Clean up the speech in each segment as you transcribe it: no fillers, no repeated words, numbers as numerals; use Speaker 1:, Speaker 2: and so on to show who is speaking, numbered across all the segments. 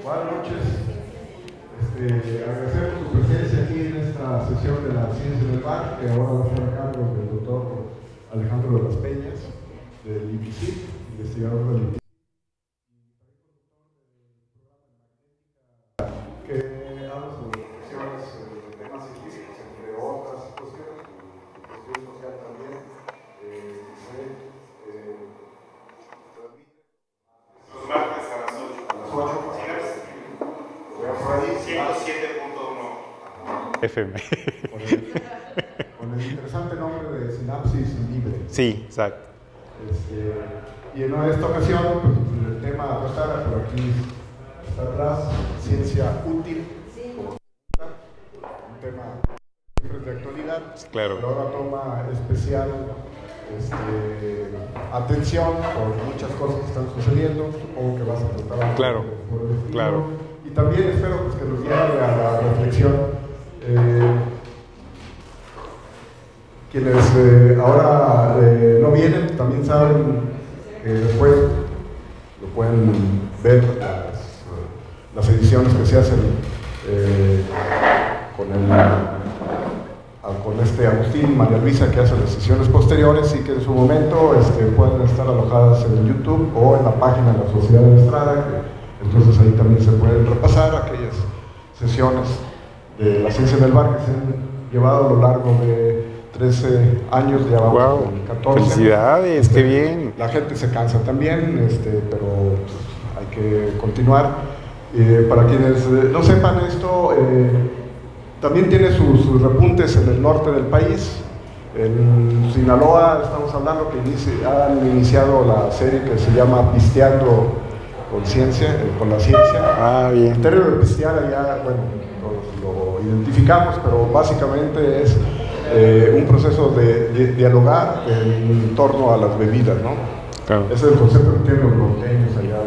Speaker 1: Buenas noches. Agradecemos su presencia aquí en esta sesión de la ciencia del bar, que ahora va a estar a cargo del doctor Alejandro de las Peñas, del IPCIT, investigador del IPCIT. Que habla sobre cuestiones de temas científicos, entre otras cuestiones, cuestión social también.
Speaker 2: Los martes a las 8.
Speaker 1: A las 8.
Speaker 2: 107.1 FM.
Speaker 1: Con el interesante nombre de Sinapsis Libre.
Speaker 2: Sí, exacto.
Speaker 1: Y en esta ocasión, pues, el tema a tratar por aquí está atrás, ciencia útil, un tema de actualidad,
Speaker 2: claro.
Speaker 1: Pero ahora toma especial atención por muchas cosas que están sucediendo. Supongo que vas a tratar
Speaker 2: claro.
Speaker 1: por el estilo.
Speaker 2: Claro.
Speaker 1: Y también espero pues, que nos lleve a la reflexión. Quienes ahora no vienen también saben que después lo pueden ver las ediciones que se hacen con Agustín, María Luisa, que hace las sesiones posteriores y que en su momento pueden estar alojadas en YouTube o en la página de la Sociedad de Estrada, que entonces ahí también se pueden repasar aquellas sesiones de la ciencia del bar que se han llevado a lo largo de 13 años, ya vamos
Speaker 2: wow.
Speaker 1: con 14.
Speaker 2: Felicidades, qué bien.
Speaker 1: La gente se cansa también, pero pues, hay que continuar. Para quienes no sepan esto, también tiene sus repuntes en el norte del país. En Sinaloa estamos hablando que han iniciado la serie que se llama Pisteando con Ciencia, con la Ciencia.
Speaker 2: Ah, bien.
Speaker 1: El término de pistear allá, bueno, lo identificamos, pero básicamente es un proceso de dialogar en torno a las bebidas, ¿no?
Speaker 2: Claro.
Speaker 1: Ese es el concepto que tienen los norteños allá,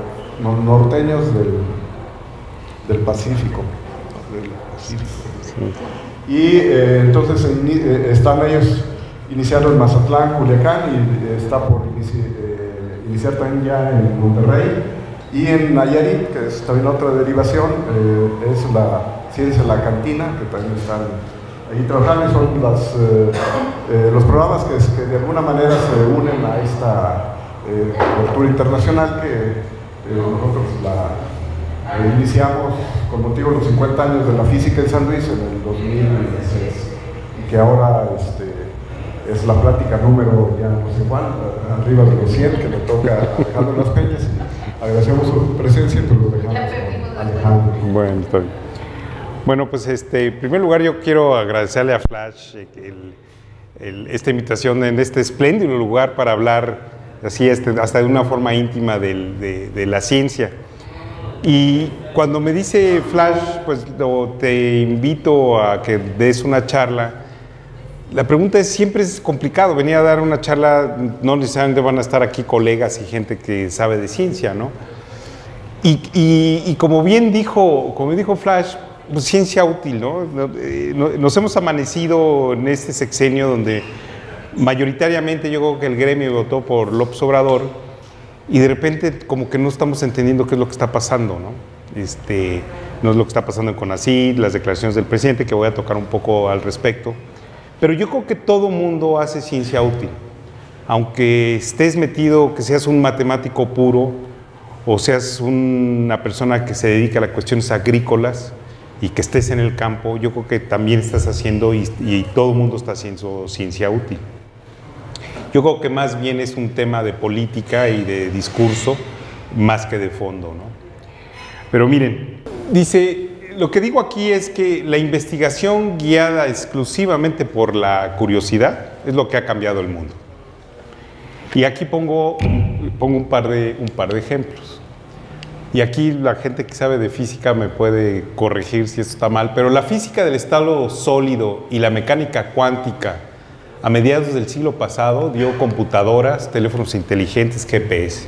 Speaker 1: norteños del Pacífico. Sí. Y entonces están ellos iniciando en Mazatlán, Culiacán, y está por iniciar también ya en Monterrey. Y en Nayarit, que es también otra derivación, es la ciencia de la cantina, que también están ahí trabajando, y son los programas que de alguna manera se unen a esta cobertura internacional que nosotros iniciamos con motivo de los 50 años de la física en San Luis en el 2016, y que ahora es la plática número ya no sé cuánto, arriba de los 100, que le toca a Alejandro de las Peñas. Agradecemos su presencia y pues lo dejamos con Alejandro.
Speaker 2: Bueno, está bien. Bueno, pues en primer lugar yo quiero agradecerle a Flash esta invitación en este espléndido lugar para hablar así hasta de una forma íntima de la ciencia. Y cuando me dice Flash, pues te invito a que des una charla, la pregunta siempre es complicado. Venir a dar una charla, no necesariamente van a estar aquí colegas y gente que sabe de ciencia, ¿no? Y como bien dijo Flash, pues ciencia útil, ¿no? Nos hemos amanecido en este sexenio donde mayoritariamente yo creo que el gremio votó por López Obrador y de repente como que no estamos entendiendo qué es lo que está pasando, ¿no? No es lo que está pasando en CONACYT, las declaraciones del presidente, que voy a tocar un poco al respecto. Pero yo creo que todo mundo hace ciencia útil. Aunque estés metido, que seas un matemático puro o seas una persona que se dedica a las cuestiones agrícolas y que estés en el campo, yo creo que también estás haciendo y todo el mundo está haciendo ciencia útil. Yo creo que más bien es un tema de política y de discurso más que de fondo, ¿no? Pero miren, dice, lo que digo aquí es que la investigación guiada exclusivamente por la curiosidad es lo que ha cambiado el mundo. Y aquí pongo un par de ejemplos. Y aquí la gente que sabe de física me puede corregir si esto está mal, pero la física del estado sólido y la mecánica cuántica a mediados del siglo pasado dio computadoras, teléfonos inteligentes, GPS.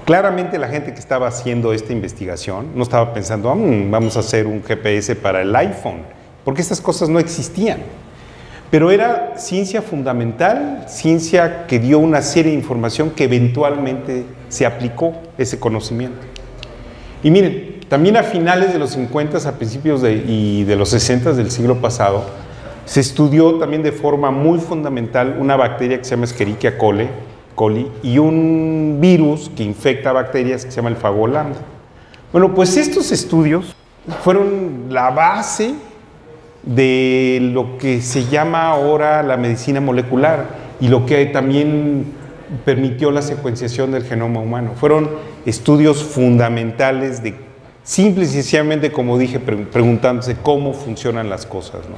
Speaker 2: Claramente la gente que estaba haciendo esta investigación no estaba pensando, vamos a hacer un GPS para el iPhone, porque estas cosas no existían. Pero era ciencia fundamental, ciencia que dio una serie de información que eventualmente se aplicó ese conocimiento. Y miren, también a finales de los 50, a principios y de los 60 del siglo pasado, se estudió también de forma muy fundamental una bacteria que se llama Escherichia coli y un virus que infecta bacterias que se llama el fago lambda. Bueno, pues estos estudios fueron la base de lo que se llama ahora la medicina molecular y lo que también permitió la secuenciación del genoma humano. Fueron estudios fundamentales de simple y sencillamente, como dije, preguntándose cómo funcionan las cosas, ¿no?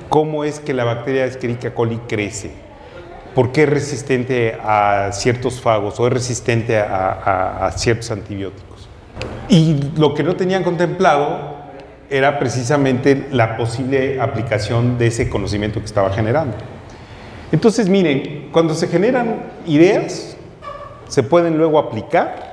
Speaker 2: Cómo es que la bacteria Escherichia coli crece, por qué es resistente a ciertos fagos o es resistente a ciertos antibióticos. Y lo que no tenían contemplado era precisamente la posible aplicación de ese conocimiento que estaba generando. Entonces, miren, cuando se generan ideas, se pueden luego aplicar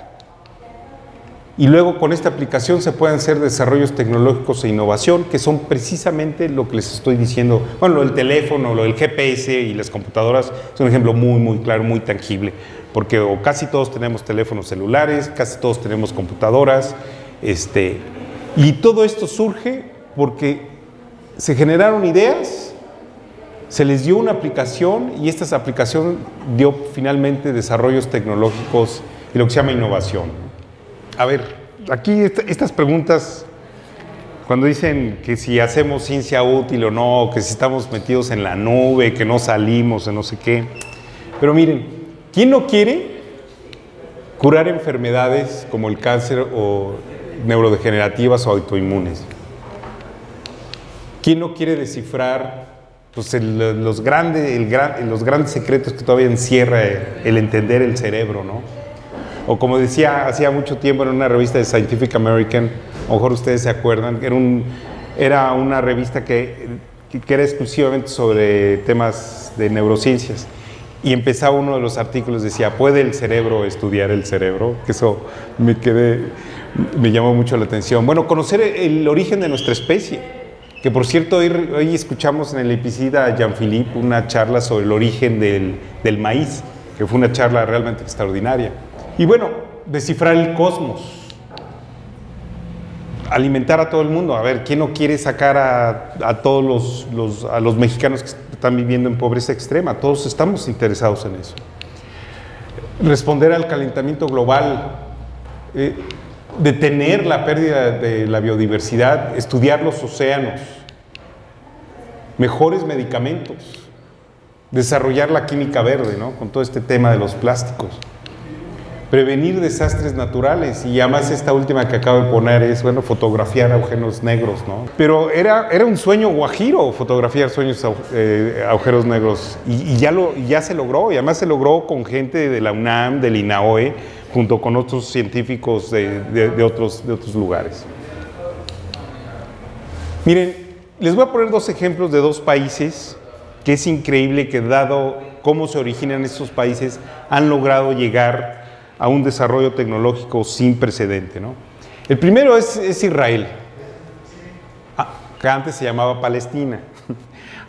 Speaker 2: y luego con esta aplicación se pueden hacer desarrollos tecnológicos e innovación, que son precisamente lo que les estoy diciendo. Bueno, lo del teléfono, lo del GPS y las computadoras es un ejemplo muy claro, muy tangible, porque casi todos tenemos teléfonos celulares, casi todos tenemos computadoras, y todo esto surge porque se generaron ideas, se les dio una aplicación y esta aplicación dio finalmente desarrollos tecnológicos y lo que se llama innovación. A ver, aquí estas preguntas, cuando dicen que si hacemos ciencia útil o no, que si estamos metidos en la nube, que no salimos, no sé qué. Pero miren, ¿quién no quiere curar enfermedades como el cáncer o neurodegenerativas o autoinmunes? ¿Quién no quiere descifrar pues, los grandes secretos que todavía encierra el entender el cerebro, ¿no? O como decía hacía mucho tiempo en una revista de Scientific American, a lo mejor ustedes se acuerdan, era una revista que era exclusivamente sobre temas de neurociencias. Y empezaba uno de los artículos, decía, ¿puede el cerebro estudiar el cerebro? Que eso me llamó mucho la atención. Bueno, conocer el origen de nuestra especie, que por cierto hoy escuchamos en el Epicida a Jean-Philippe una charla sobre el origen del maíz, que fue una charla realmente extraordinaria. Y bueno, descifrar el cosmos, alimentar a todo el mundo. A ver, ¿quién no quiere sacar a todos los mexicanos que están viviendo en pobreza extrema? Todos estamos interesados en eso. Responder al calentamiento global, detener la pérdida de la biodiversidad, estudiar los océanos, mejores medicamentos, desarrollar la química verde, ¿no? Con todo este tema de los plásticos. Prevenir desastres naturales, y además esta última que acabo de poner es, bueno, fotografiar agujeros negros, ¿no? Pero era un sueño guajiro fotografiar agujeros negros, y ya se logró, y además se logró con gente de la UNAM, del INAOE, junto con otros científicos de otros lugares. Miren, les voy a poner dos ejemplos de dos países que es increíble que, dado cómo se originan estos países, han logrado llegar a un desarrollo tecnológico sin precedente, ¿no? El primero es Israel, que antes se llamaba Palestina,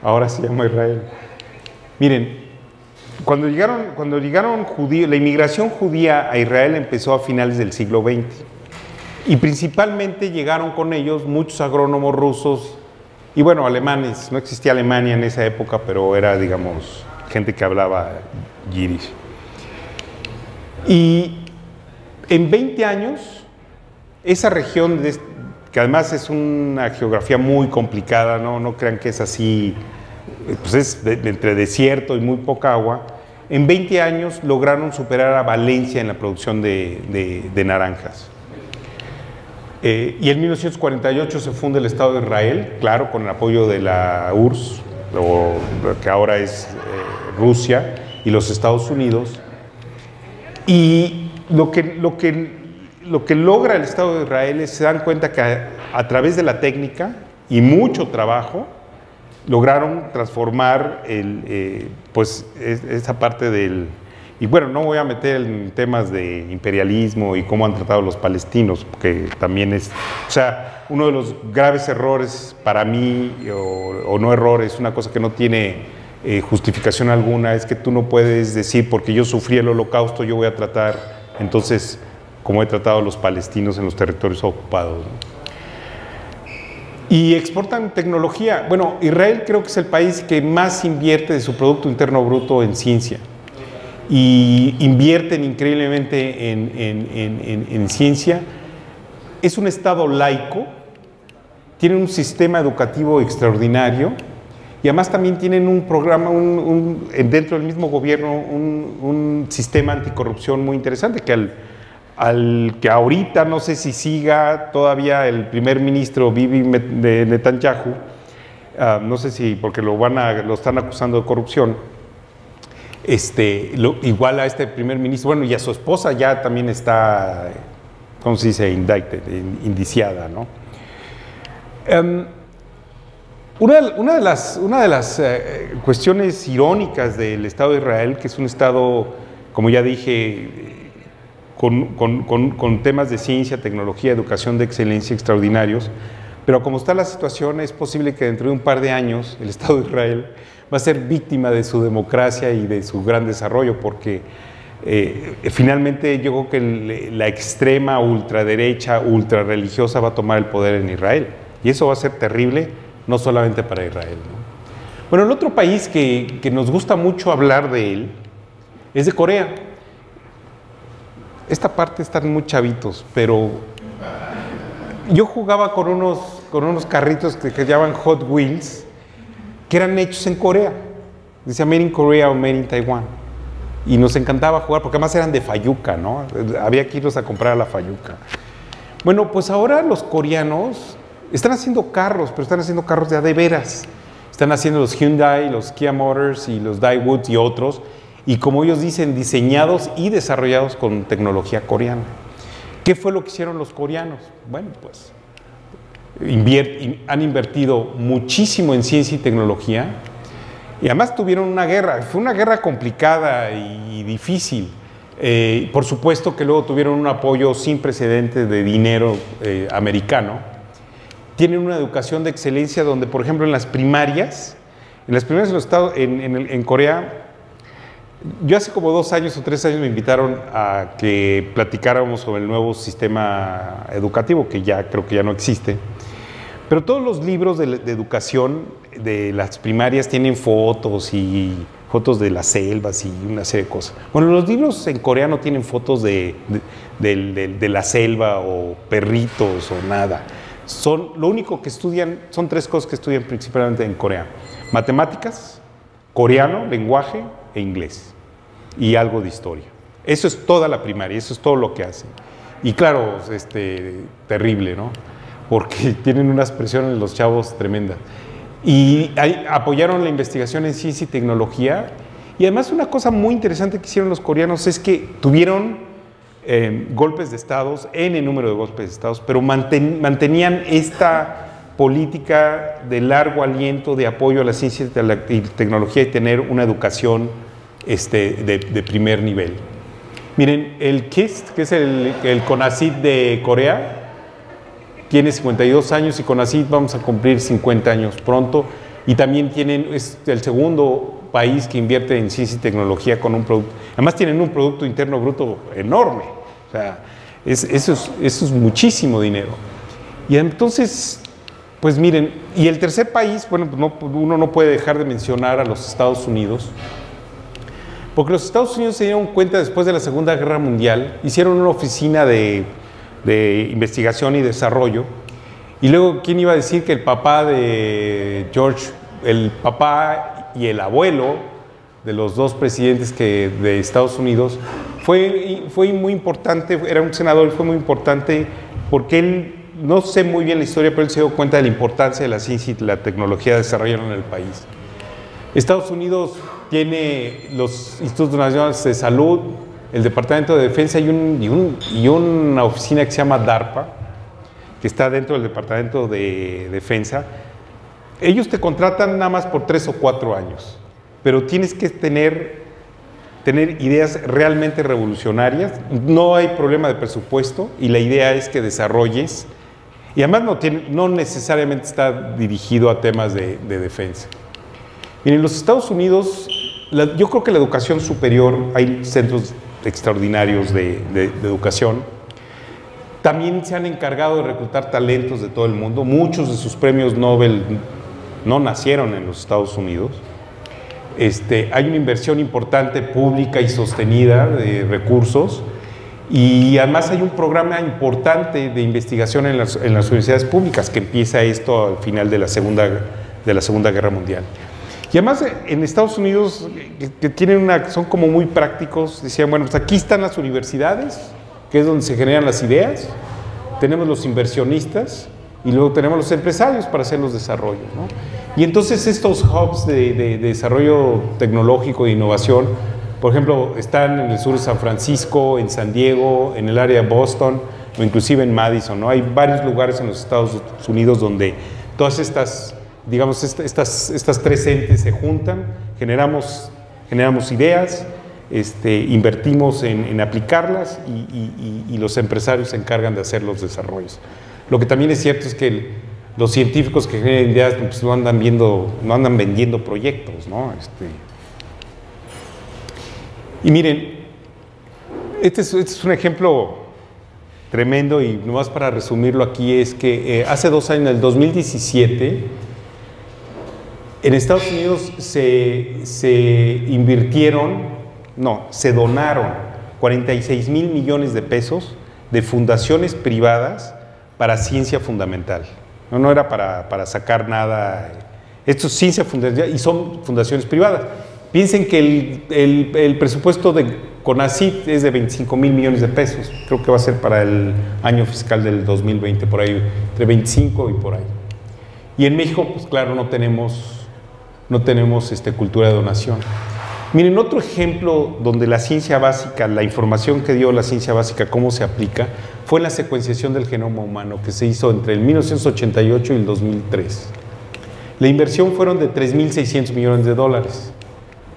Speaker 2: ahora se llama Israel. Miren, cuando llegaron judíos, la inmigración judía a Israel empezó a finales del siglo XX, y principalmente llegaron con ellos muchos agrónomos rusos y, bueno, alemanes. No existía Alemania en esa época, pero era, digamos, gente que hablaba yiddish. Y en 20 años, esa región, que además es una geografía muy complicada, no crean que es así, pues es entre desierto y muy poca agua, en 20 años lograron superar a Valencia en la producción de naranjas. Y en 1948 se funda el Estado de Israel, claro, con el apoyo de la URSS, o que ahora es Rusia, y los Estados Unidos. Y lo que logra el Estado de Israel es, se dan cuenta que a través de la técnica y mucho trabajo, lograron transformar pues esa parte del... Y bueno, no voy a meter en temas de imperialismo y cómo han tratado a los palestinos, porque también es... O sea, uno de los graves errores para mí, o no errores, una cosa que no tiene justificación alguna, es que tú no puedes decir, porque yo sufrí el holocausto, yo voy a tratar, entonces, como he tratado a los palestinos en los territorios ocupados, ¿no? Y exportan tecnología. Bueno, Israel creo que es el país que más invierte de su Producto Interno Bruto en ciencia. Y invierten increíblemente en ciencia. Es un estado laico, tienen un sistema educativo extraordinario y además también tienen un programa, dentro del mismo gobierno, un sistema anticorrupción muy interesante al que ahorita no sé si siga todavía el primer ministro Bibi Netanyahu, no sé si porque lo están acusando de corrupción, igual a este primer ministro, bueno, y a su esposa ya también está, ¿cómo se dice? Indiciada, ¿no? Una de las cuestiones irónicas del Estado de Israel, que es un Estado, como ya dije, con temas de ciencia, tecnología, educación de excelencia extraordinarios, pero como está la situación, es posible que dentro de un par de años el Estado de Israel va a ser víctima de su democracia y de su gran desarrollo, porque finalmente yo creo que la extrema ultraderecha, ultrarreligiosa va a tomar el poder en Israel, y eso va a ser terrible, no solamente para Israel, ¿no? Bueno, el otro país que nos gusta mucho hablar de él es de Corea. Esta parte están muy chavitos, pero yo jugaba con unos carritos que llaman Hot Wheels, que eran hechos en Corea. Decía Made in Korea o Made in Taiwan. Y nos encantaba jugar, porque además eran de fayuca, ¿no? Había que irlos a comprar a la fayuca. Bueno, pues ahora los coreanos están haciendo carros, pero están haciendo carros de veras. Están haciendo los Hyundai, los Kia Motors y los Daewoo y otros, y como ellos dicen, diseñados y desarrollados con tecnología coreana. ¿Qué fue lo que hicieron los coreanos? Bueno, pues han invertido muchísimo en ciencia y tecnología, y además tuvieron una guerra. Fue una guerra complicada y difícil. Por supuesto que luego tuvieron un apoyo sin precedentes de dinero americano. Tienen una educación de excelencia donde, por ejemplo, en las primarias de los estados, en Corea, yo hace como 2 años o 3 años me invitaron a que platicáramos sobre el nuevo sistema educativo, que ya creo que ya no existe. Pero todos los libros de educación de las primarias tienen fotos y fotos de las selvas y una serie de cosas. Bueno, los libros en coreano tienen fotos de la selva o perritos o nada. Lo único que estudian, son 3 cosas que estudian principalmente en Corea: matemáticas, coreano, lenguaje e inglés, y algo de historia. Eso es toda la primaria, eso es todo lo que hacen. Y claro, terrible, ¿no? Porque tienen unas presiones los chavos tremendas. Y apoyaron la investigación en ciencia y tecnología. Y además una cosa muy interesante que hicieron los coreanos es que tuvieron golpes de estados, n número de golpes de estados, pero mantenían esta política de largo aliento de apoyo a la ciencia y tecnología y tener una educación de primer nivel. Miren, el KIST, que es el CONACYT de Corea, tiene 52 años y CONACYT vamos a cumplir 50 años pronto, y también es el segundo país que invierte en ciencia y tecnología con un producto. Además tienen un Producto Interno Bruto enorme, o sea, eso es muchísimo dinero. Y entonces, pues miren, y el tercer país, bueno, uno no puede dejar de mencionar a los Estados Unidos, porque los Estados Unidos se dieron cuenta después de la Segunda Guerra Mundial, hicieron una oficina de investigación y desarrollo, y luego, ¿quién iba a decir que el papá de George, el papá y el abuelo de los 2 presidentes de Estados Unidos, fue muy importante, era un senador y fue muy importante porque él no sé muy bien la historia, pero él se dio cuenta de la importancia de la ciencia y la tecnología desarrollaron en el país. Estados Unidos tiene los Institutos Nacionales de Salud, el Departamento de Defensa y una oficina que se llama DARPA, que está dentro del Departamento de Defensa. Ellos te contratan nada más por 3 o 4 años, pero tienes que tener ideas realmente revolucionarias. No hay problema de presupuesto y la idea es que desarrolles, y además no necesariamente está dirigido a temas de defensa. Miren, en los Estados Unidos, yo creo que la educación superior, hay centros extraordinarios de educación. También se han encargado de reclutar talentos de todo el mundo. Muchos de sus premios Nobel no nacieron en los Estados Unidos. Hay una inversión importante pública y sostenida de recursos, y además hay un programa importante de investigación en las universidades públicas que empieza esto al final de la Segunda Guerra Mundial. Y además en Estados Unidos, que son como muy prácticos, decían, bueno, pues aquí están las universidades, que es donde se generan las ideas, tenemos los inversionistas y luego tenemos los empresarios para hacer los desarrollos, ¿no? Y entonces estos hubs de desarrollo tecnológico e innovación, por ejemplo, están en el sur de San Francisco, en San Diego, en el área de Boston, o inclusive en Madison, ¿no? Hay varios lugares en los Estados Unidos donde todas estas, digamos, estas 3 entes se juntan, generamos ideas, invertimos en aplicarlas y los empresarios se encargan de hacer los desarrollos. Lo que también es cierto es que los científicos que generan ideas pues, no andan vendiendo proyectos, ¿no? Y miren, este es un ejemplo tremendo, y nomás para resumirlo aquí es que hace 2 años, en el 2017, en Estados Unidos se donaron 46 mil millones de pesos de fundaciones privadas para ciencia fundamental. No era para sacar nada. Esto es ciencia fundamental y son fundaciones privadas. Piensen que el presupuesto de CONACYT es de 25 mil millones de pesos. Creo que va a ser para el año fiscal del 2020, por ahí, entre 25 y por ahí. Y en México, pues claro, no tenemos cultura de donación. Miren, otro ejemplo donde la ciencia básica, la información que dio la ciencia básica, cómo se aplica, fue en la secuenciación del genoma humano que se hizo entre el 1988 y el 2003. La inversión fueron de $3.600 millones,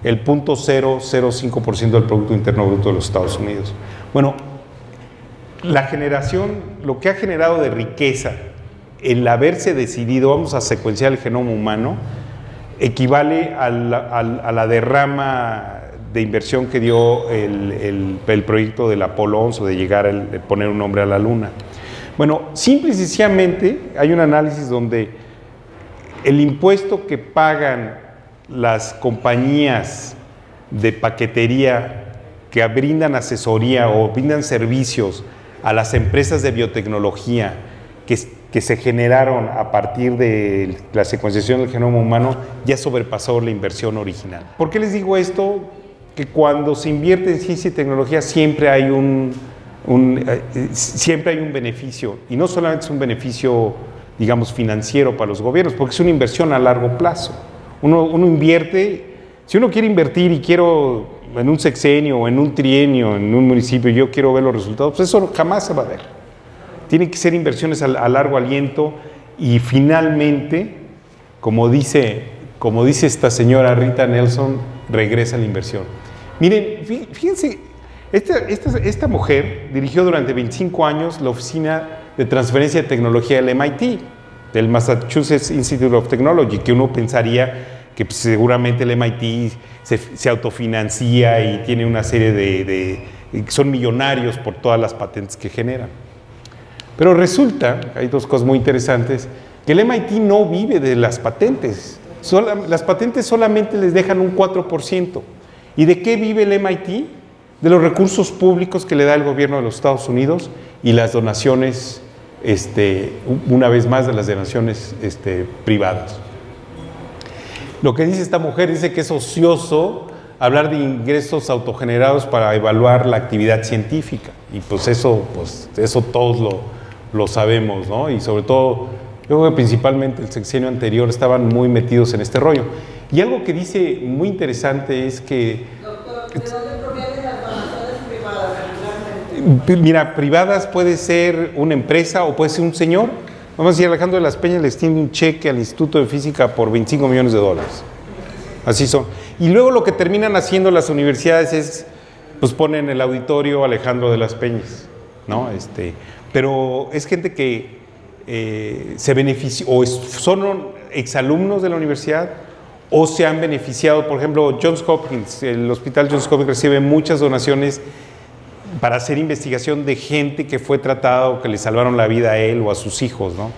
Speaker 2: el 0.005% del Producto Interno Bruto de los Estados Unidos. Bueno, lo que ha generado de riqueza el haberse decidido, vamos a secuenciar el genoma humano, equivale a la derrama de inversión que dio el proyecto del Apolo 11, de llegar a poner un hombre a la Luna. Bueno, simple y sencillamente hay un análisis donde el impuesto que pagan las compañías de paquetería que brindan asesoría o brindan servicios a las empresas de biotecnología que se generaron a partir de la secuenciación del genoma humano ya sobrepasó la inversión original. ¿Por qué les digo esto? Que cuando se invierte en ciencia y tecnología siempre hay un beneficio, y no solamente es un beneficio, digamos, financiero para los gobiernos, porque es una inversión a largo plazo. Uno invierte, si uno quiere invertir y quiero en un sexenio o en un trienio en un municipio, yo quiero ver los resultados, pues eso jamás se va a ver. Tienen que ser inversiones a largo aliento, y finalmente, como dice esta señora Rita Nelson, regresa la inversión. Miren, fíjense, esta mujer dirigió durante 25 años la Oficina de Transferencia de Tecnología del MIT, del Massachusetts Institute of Technology, que uno pensaría que pues, seguramente el MIT se autofinancia y tiene una serie son millonarios por todas las patentes que generan. Pero resulta, hay 2 cosas muy interesantes, que el MIT no vive de las patentes. Las patentes solamente les dejan un 4%. ¿Y de qué vive el MIT? De los recursos públicos que le da el gobierno de los Estados Unidos y las donaciones, una vez más, de las donaciones privadas. Lo que dice esta mujer, dice que es ocioso hablar de ingresos autogenerados para evaluar la actividad científica. Y pues eso todos lo sabemos, ¿no? Y sobre todo, yo creo que principalmente el sexenio anterior estaban muy metidos en este rollo. Y algo que dice muy interesante es que...
Speaker 3: Doctor, ¿de dónde provienen las donaciones privadas regularmente?
Speaker 2: Mira, privadas puede ser una empresa o puede ser un señor. Vamos a decir, Alejandro de las Peñas le extiende un cheque al Instituto de Física por $25 millones. Así son. Y luego lo que terminan haciendo las universidades es, pues ponen el auditorio Alejandro de las Peñas, ¿no? Pero es gente que se beneficia, o son exalumnos de la universidad, o se han beneficiado. Por ejemplo, Johns Hopkins, el hospital Johns Hopkins recibe muchas donaciones para hacer investigación de gente que fue tratada o que le salvaron la vida a él o a sus hijos, ¿no?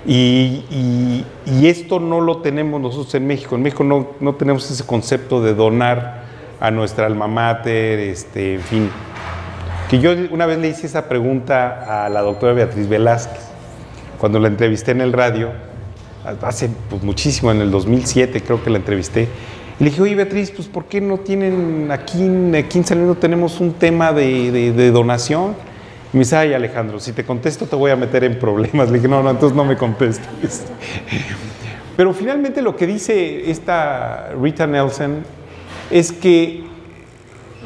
Speaker 2: Y esto no lo tenemos nosotros en México. En México no tenemos ese concepto de donar a nuestra alma mater, en fin. Que yo una vez le hice esa pregunta a la doctora Beatriz Velázquez, cuando la entrevisté en el radio, hace pues, muchísimo, en el 2007 creo que la entrevisté. Y le dije, oye Beatriz, pues ¿por qué no tienen aquí en San Luis no tenemos un tema de donación? Y me dice, ay Alejandro, si te contesto te voy a meter en problemas. Le dije, no, entonces no me contestes. Pero finalmente lo que dice esta Rita Nelson es que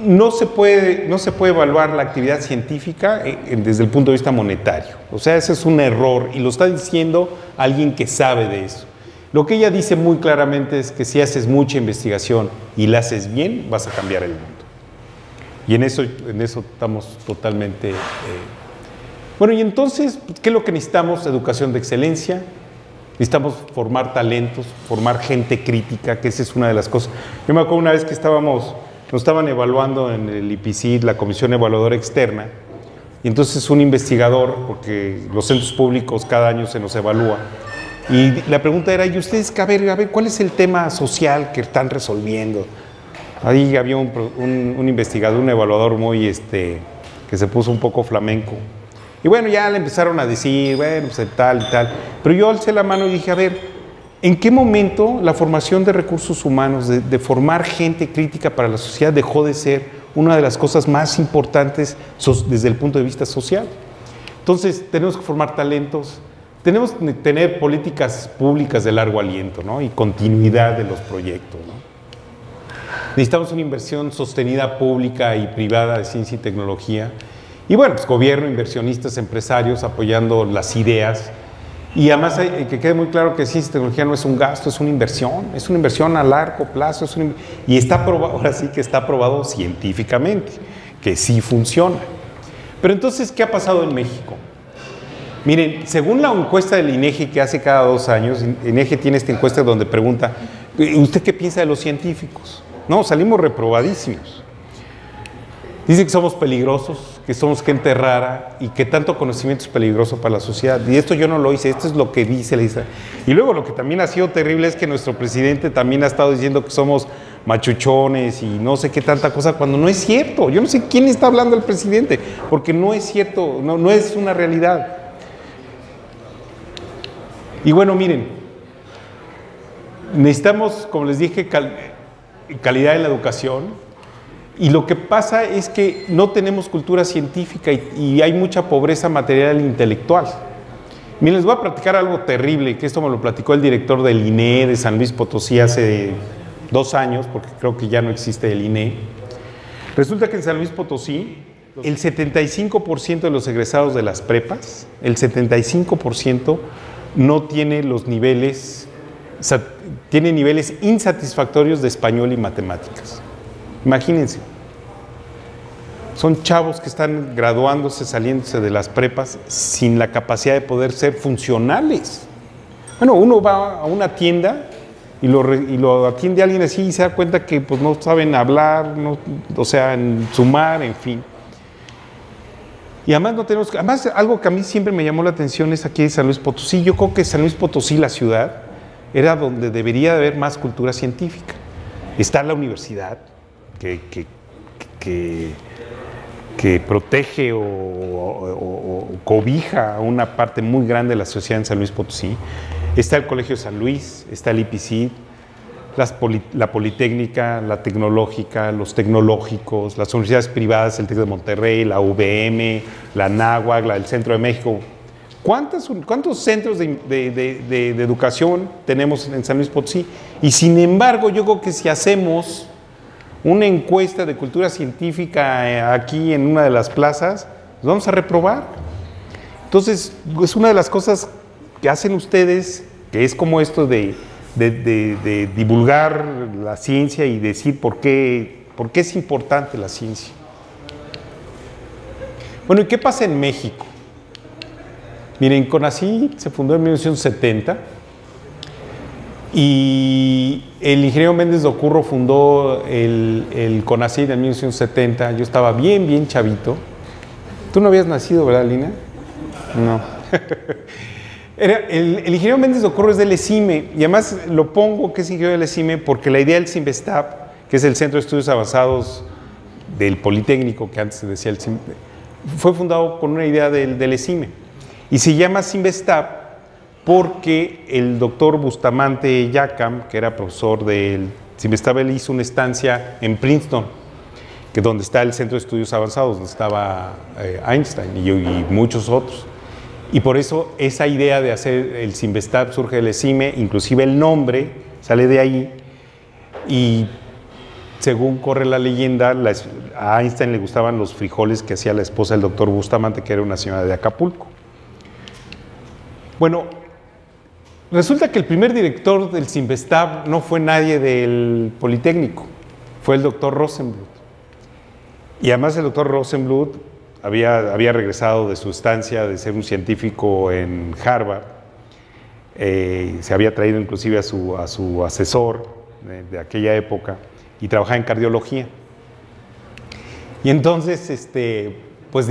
Speaker 2: no se puede evaluar la actividad científica desde el punto de vista monetario. O sea, ese es un error y lo está diciendo alguien que sabe de eso. Lo que ella dice muy claramente es que si haces mucha investigación y la haces bien, vas a cambiar el mundo. Y en eso estamos totalmente... Bueno, y entonces, ¿qué es lo que necesitamos? Educación de excelencia. Necesitamos formar talentos, formar gente crítica, que esa es una de las cosas. Yo me acuerdo una vez que nos estaban evaluando en el IPCID, la Comisión Evaluadora Externa, y entonces un investigador, porque los centros públicos cada año se nos evalúa, y la pregunta era, ¿y ustedes, a ver, cuál es el tema social que están resolviendo? Ahí había un investigador, un evaluador muy, que se puso un poco flamenco. Y bueno, ya le empezaron a decir, bueno, pues tal y tal. Pero yo alcé la mano y dije, a ver, ¿en qué momento la formación de recursos humanos, de formar gente crítica para la sociedad, dejó de ser una de las cosas más importantes desde el punto de vista social? Entonces, tenemos que formar talentos, tenemos que tener políticas públicas de largo aliento, ¿no? Y continuidad de los proyectos, ¿no? Necesitamos una inversión sostenida pública y privada de ciencia y tecnología. Y bueno, pues gobierno, inversionistas, empresarios apoyando las ideas. Y además que quede muy claro que ciencia y tecnología no es un gasto, es una inversión a largo plazo. Y está probado, ahora sí que está probado científicamente, que sí funciona. Pero entonces, ¿qué ha pasado en México? Miren, según la encuesta del INEGI que hace cada 2 años, INEGI tiene esta encuesta donde pregunta, ¿usted qué piensa de los científicos? No, salimos reprobadísimos. Dice que somos peligrosos, que somos gente rara y que tanto conocimiento es peligroso para la sociedad. Y esto yo no lo hice, esto es lo que dice la lista. Y luego lo que también ha sido terrible es que nuestro presidente también ha estado diciendo que somos machuchones y no sé qué tanta cosa, cuando no es cierto. Yo no sé quién está hablando el presidente, porque no es cierto, no es una realidad. Y bueno, miren, necesitamos, como les dije, calidad en la educación. Y lo que pasa es que no tenemos cultura científica y hay mucha pobreza material e intelectual. Miren, les voy a platicar algo terrible, que esto me lo platicó el director del INE de San Luis Potosí hace 2 años, porque creo que ya no existe el INE. Resulta que en San Luis Potosí, el 75% de los egresados de las prepas, el 75% no tiene los niveles, tiene niveles insatisfactorios de español y matemáticas. Imagínense, son chavos que están graduándose, saliéndose de las prepas sin la capacidad de poder ser funcionales. Bueno, uno va a una tienda y lo atiende alguien así y se da cuenta que pues, no saben hablar, o sea, en sumar, en fin. Y además algo que a mí siempre me llamó la atención es aquí en San Luis Potosí. Yo creo que San Luis Potosí, la ciudad, era donde debería de haber más cultura científica. Está la universidad, que protege o cobija a una parte muy grande de la sociedad en San Luis Potosí. Está el Colegio de San Luis, está el IPCID, la Politécnica, la Tecnológica, los tecnológicos, las universidades privadas, el TEC de Monterrey, la UVM, la Anáhuac, la del Centro de México. ¿Cuántos centros de educación tenemos en San Luis Potosí? Y sin embargo, yo creo que si hacemos una encuesta de cultura científica aquí en una de las plazas, nos vamos a reprobar. Entonces, es una de las cosas que hacen ustedes, que es como esto de divulgar la ciencia y decir por qué es importante la ciencia. Bueno, ¿y qué pasa en México? Miren, CONACYT se fundó en 1970 y el ingeniero Méndez de Ocurro fundó el CONACYT en 1970. Yo estaba bien chavito. ¿Tú no habías nacido, verdad, Lina? No. El ingeniero Méndez de Ocurro es del ECIME, y además lo pongo que es ingeniero del ECIME porque la idea del CIMBESTAB, que es el Centro de Estudios Avanzados del Politécnico, que antes se decía el CIMBE, fue fundado con una idea del ECIME. Y se llama CIMBESTAB porque el doctor Bustamante Yacam, que era profesor del CIMBESTAB, él hizo una estancia en Princeton, que es donde está el Centro de Estudios Avanzados, donde estaba Einstein y muchos otros. Y por eso esa idea de hacer el CIMBESTAB surge del ECIME, inclusive el nombre sale de ahí, y según corre la leyenda, a Einstein le gustaban los frijoles que hacía la esposa del doctor Bustamante, que era una señora de Acapulco. Bueno, resulta que el primer director del CIMBESTAB no fue nadie del Politécnico, fue el doctor Rosenbluth. Y además el doctor Rosenbluth había regresado de su estancia de ser un científico en Harvard, se había traído inclusive a su asesor de aquella época y trabajaba en cardiología. Y entonces, pues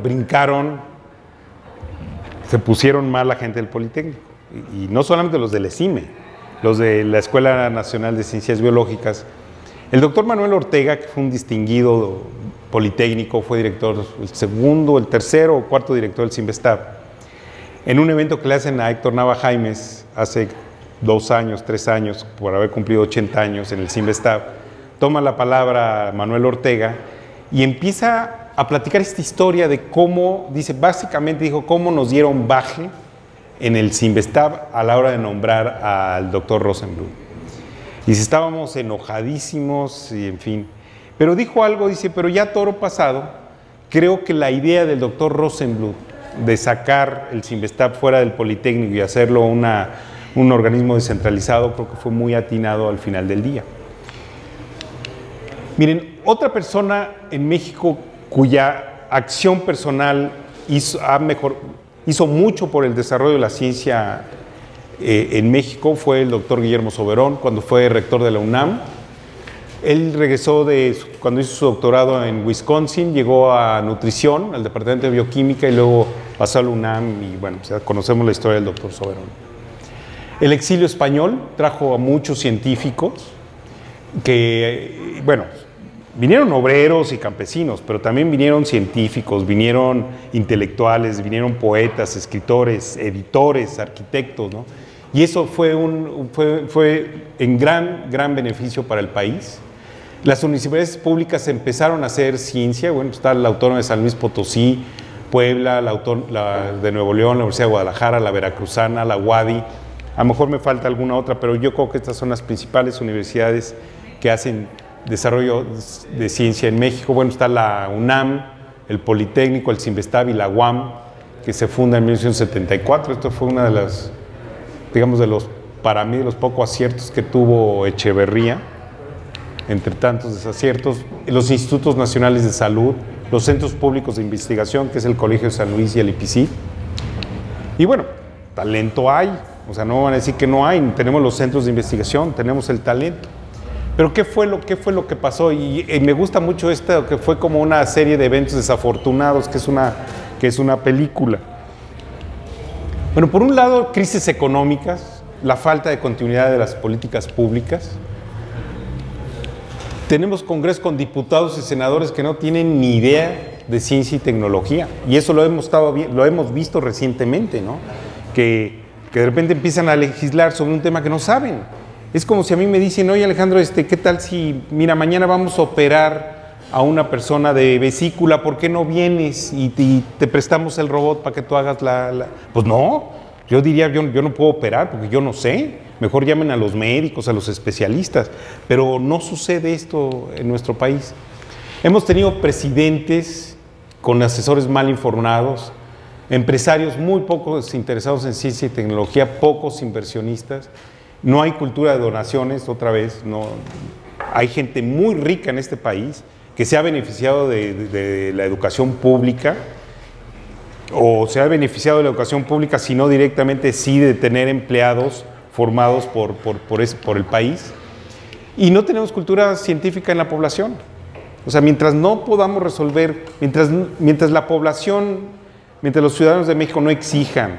Speaker 2: brincaron, se pusieron mal la gente del Politécnico, y no solamente los del ECIME, los de la Escuela Nacional de Ciencias Biológicas. El doctor Manuel Ortega, que fue un distinguido politécnico, fue director, el segundo, el tercero o cuarto director del CIMBESTAB. En un evento que le hacen a Héctor Nava Jaimes hace 2 años, 3 años, por haber cumplido 80 años en el CIMBESTAB, toma la palabra Manuel Ortega y empieza a platicar esta historia de cómo, básicamente dijo, cómo nos dieron baje en el CIMBESTAB a la hora de nombrar al doctor Rosenbluth. Y si estábamos enojadísimos y en fin. Pero dijo algo, dice, pero ya toro pasado, creo que la idea del doctor Rosenbluth de sacar el CIMBESTAB fuera del Politécnico y hacerlo un organismo descentralizado, creo que fue muy atinado al final del día. Miren, otra persona en México cuya acción personal hizo mucho por el desarrollo de la ciencia en México fue el doctor Guillermo Soberón, cuando fue rector de la UNAM. Él regresó cuando hizo su doctorado en Wisconsin, llegó a nutrición, al departamento de bioquímica, y luego pasó a la UNAM, y bueno, ya conocemos la historia del doctor Soberón. El exilio español trajo a muchos científicos que, bueno, vinieron obreros y campesinos, pero también vinieron científicos, vinieron intelectuales, vinieron poetas, escritores, editores, arquitectos, ¿no? Y eso fue en gran beneficio para el país. Las universidades públicas empezaron a hacer ciencia. Bueno, está la Autónoma de San Luis Potosí, Puebla, la de Nuevo León, la Universidad de Guadalajara, la Veracruzana, la UADY. A lo mejor me falta alguna otra, pero yo creo que estas son las principales universidades que hacen desarrollo de ciencia en México. Bueno, está la UNAM, el Politécnico, el CIMBESTAB y la UAM, que se funda en 1974. Esto fue una de las, digamos, para mí, de los pocos aciertos que tuvo Echeverría, entre tantos desaciertos. Los institutos nacionales de salud, los centros públicos de investigación, que es el Colegio de San Luis y el IPICIT. Y bueno, talento hay, o sea, no van a decir que no hay, tenemos los centros de investigación, tenemos el talento. Pero ¿qué fue lo que pasó? Y me gusta mucho esto, que fue como una serie de eventos desafortunados, que es una película. Bueno, por un lado, crisis económicas, la falta de continuidad de las políticas públicas. Tenemos congresos con diputados y senadores que no tienen ni idea de ciencia y tecnología. Y eso lo hemos visto recientemente, ¿no? Que de repente empiezan a legislar sobre un tema que no saben. Es como si a mí me dicen, oye Alejandro, ¿qué tal si, mira, mañana vamos a operar a una persona de vesícula, ¿por qué no vienes y te prestamos el robot para que tú hagas Pues no, yo diría, yo no puedo operar porque yo no sé, mejor llamen a los médicos, a los especialistas, pero no sucede esto en nuestro país. Hemos tenido presidentes con asesores mal informados, empresarios muy pocos interesados en ciencia y tecnología, pocos inversionistas, no hay cultura de donaciones, otra vez, no, hay gente muy rica en este país que se ha beneficiado de la educación pública, o se ha beneficiado de la educación pública, si no directamente, sí de tener empleados formados por el país, y no tenemos cultura científica en la población. O sea, mientras no podamos resolver, mientras la población, mientras los ciudadanos de México no exijan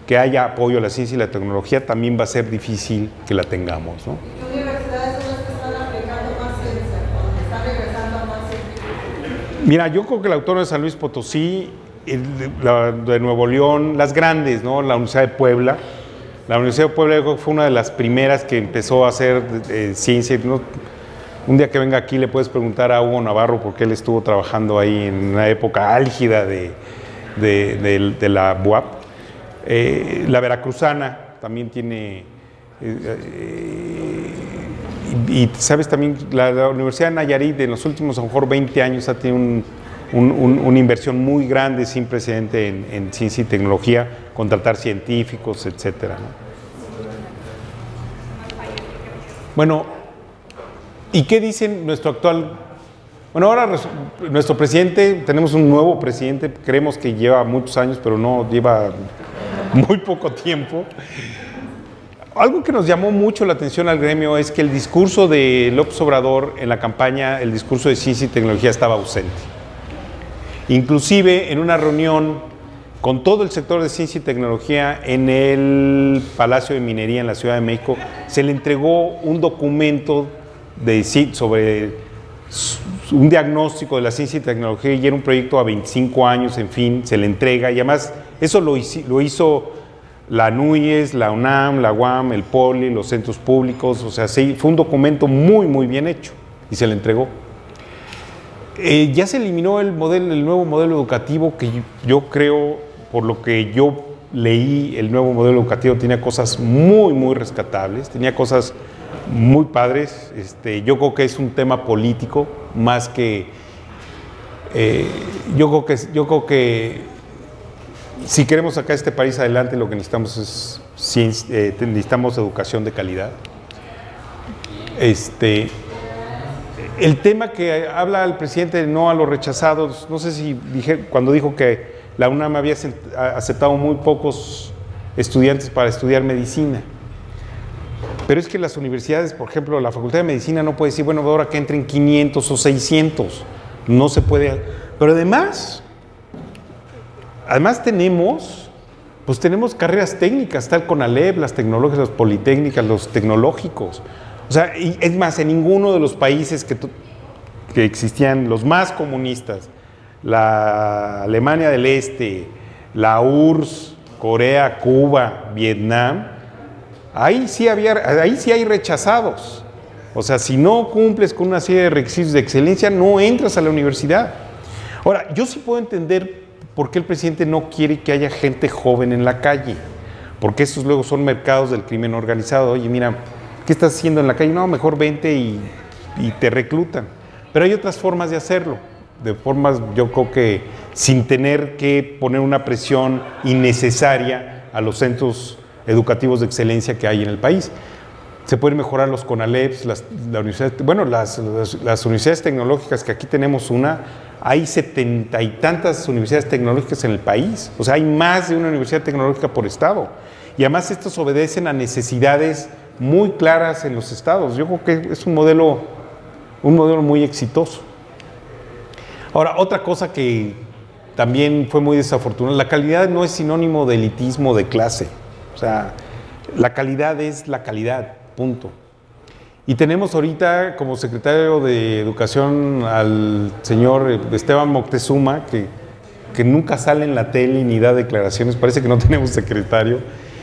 Speaker 2: que haya apoyo a la ciencia y la tecnología, también va a ser difícil que la tengamos, ¿no?
Speaker 3: ¿Qué universidades son las que están aplicando más ciencia, o están regresando a más científicos?
Speaker 2: Mira, yo creo que la Autónoma de San Luis Potosí, la de Nuevo León, las grandes, ¿no? La Universidad de Puebla. La Universidad de Puebla yo creo que fue una de las primeras que empezó a hacer ciencia, ¿no? Un día que venga aquí le puedes preguntar a Hugo Navarro porque él estuvo trabajando ahí en una época álgida de la UAP. La Veracruzana también tiene, y sabes también, la Universidad de Nayarit en los últimos a lo mejor 20 años ha tenido una inversión muy grande sin precedente en ciencia y tecnología, contratar científicos, etcétera, ¿no? Bueno, ¿y qué dicen nuestro actual? Bueno, ahora nuestro presidente, tenemos un nuevo presidente, creemos que lleva muchos años, pero no, lleva muy poco tiempo. Algo que nos llamó mucho la atención al gremio es que el discurso de López Obrador en la campaña, el discurso de ciencia y tecnología estaba ausente. Inclusive en una reunión con todo el sector de ciencia y tecnología en el Palacio de Minería en la Ciudad de México, se le entregó un documento sobre un diagnóstico de la ciencia y tecnología, y era un proyecto a 25 años, en fin, se le entrega, y además eso lo hizo la NUYES, la UNAM, la UAM, el POLI, los centros públicos, o sea, sí, fue un documento muy, muy bien hecho, y se le entregó. Ya se eliminó el nuevo modelo educativo, que yo creo, por lo que yo leí, el nuevo modelo educativo tenía cosas muy, muy rescatables, tenía cosas muy padres. Yo creo que es un tema político más que yo creo que si queremos sacar este país adelante, lo que necesitamos es necesitamos educación de calidad. El tema que habla el presidente de no a los rechazados, no sé si cuando dijo que la UNAM había aceptado muy pocos estudiantes para estudiar medicina. Pero es que las universidades, por ejemplo, la Facultad de Medicina no puede decir, bueno, ahora que entren 500 o 600, no se puede. Pero además tenemos carreras técnicas, tal CONALEP, las tecnológicas, las politécnicas, los tecnológicos. O sea, y es más, en ninguno de los países que existían, los más comunistas, la Alemania del Este, la URSS, Corea, Cuba, Vietnam, ahí sí hay rechazados. O sea, si no cumples con una serie de requisitos de excelencia, no entras a la universidad. Ahora, yo sí puedo entender por qué el presidente no quiere que haya gente joven en la calle, porque esos luego son mercados del crimen organizado. Oye, mira, ¿qué estás haciendo en la calle? No, mejor vente y te reclutan. Pero hay otras formas de hacerlo, de formas, yo creo que sin tener que poner una presión innecesaria a los centros educativos de excelencia que hay en el país. Se pueden mejorar los CONALEPs, las universidades tecnológicas, que aquí tenemos hay 70 y tantas universidades tecnológicas en el país. O sea, hay más de una universidad tecnológica por estado. Y además estos obedecen a necesidades muy claras en los estados. Yo creo que es un modelo muy exitoso. Ahora, otra cosa que también fue muy desafortunada, la calidad no es sinónimo de elitismo de clase. O sea, la calidad es la calidad, punto. Y tenemos ahorita como secretario de Educación al señor Esteban Moctezuma, que nunca sale en la tele ni da declaraciones, parece que no tenemos secretario.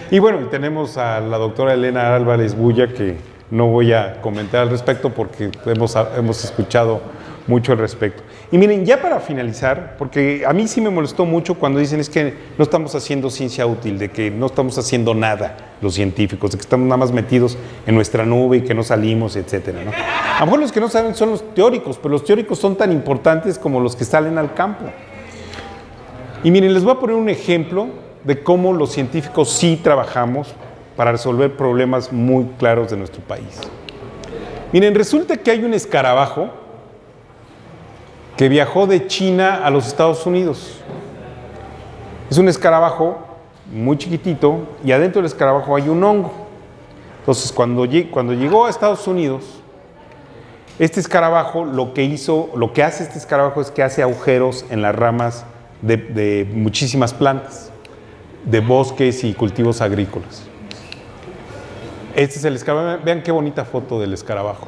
Speaker 2: Y bueno, tenemos a la doctora Elena Álvarez Bulla, que no voy a comentar al respecto porque hemos escuchado mucho al respecto. Y miren, ya para finalizar, porque a mí sí me molestó mucho cuando dicen es que no estamos haciendo ciencia útil, de que no estamos haciendo nada los científicos, de que estamos nada más metidos en nuestra nube y que no salimos, etcétera, ¿no? A lo mejor los que no saben son los teóricos, pero los teóricos son tan importantes como los que salen al campo. Y miren, les voy a poner un ejemplo de cómo los científicos sí trabajamos para resolver problemas muy claros de nuestro país. Miren, resulta que hay un escarabajo que viajó de China a los Estados Unidos. Es un escarabajo muy chiquitito y adentro del escarabajo hay un hongo. Entonces, cuando llegó a Estados Unidos, este escarabajo lo que hace este escarabajo es que hace agujeros en las ramas de muchísimas plantas, de bosques y cultivos agrícolas. Este es el escarabajo. Vean qué bonita foto del escarabajo.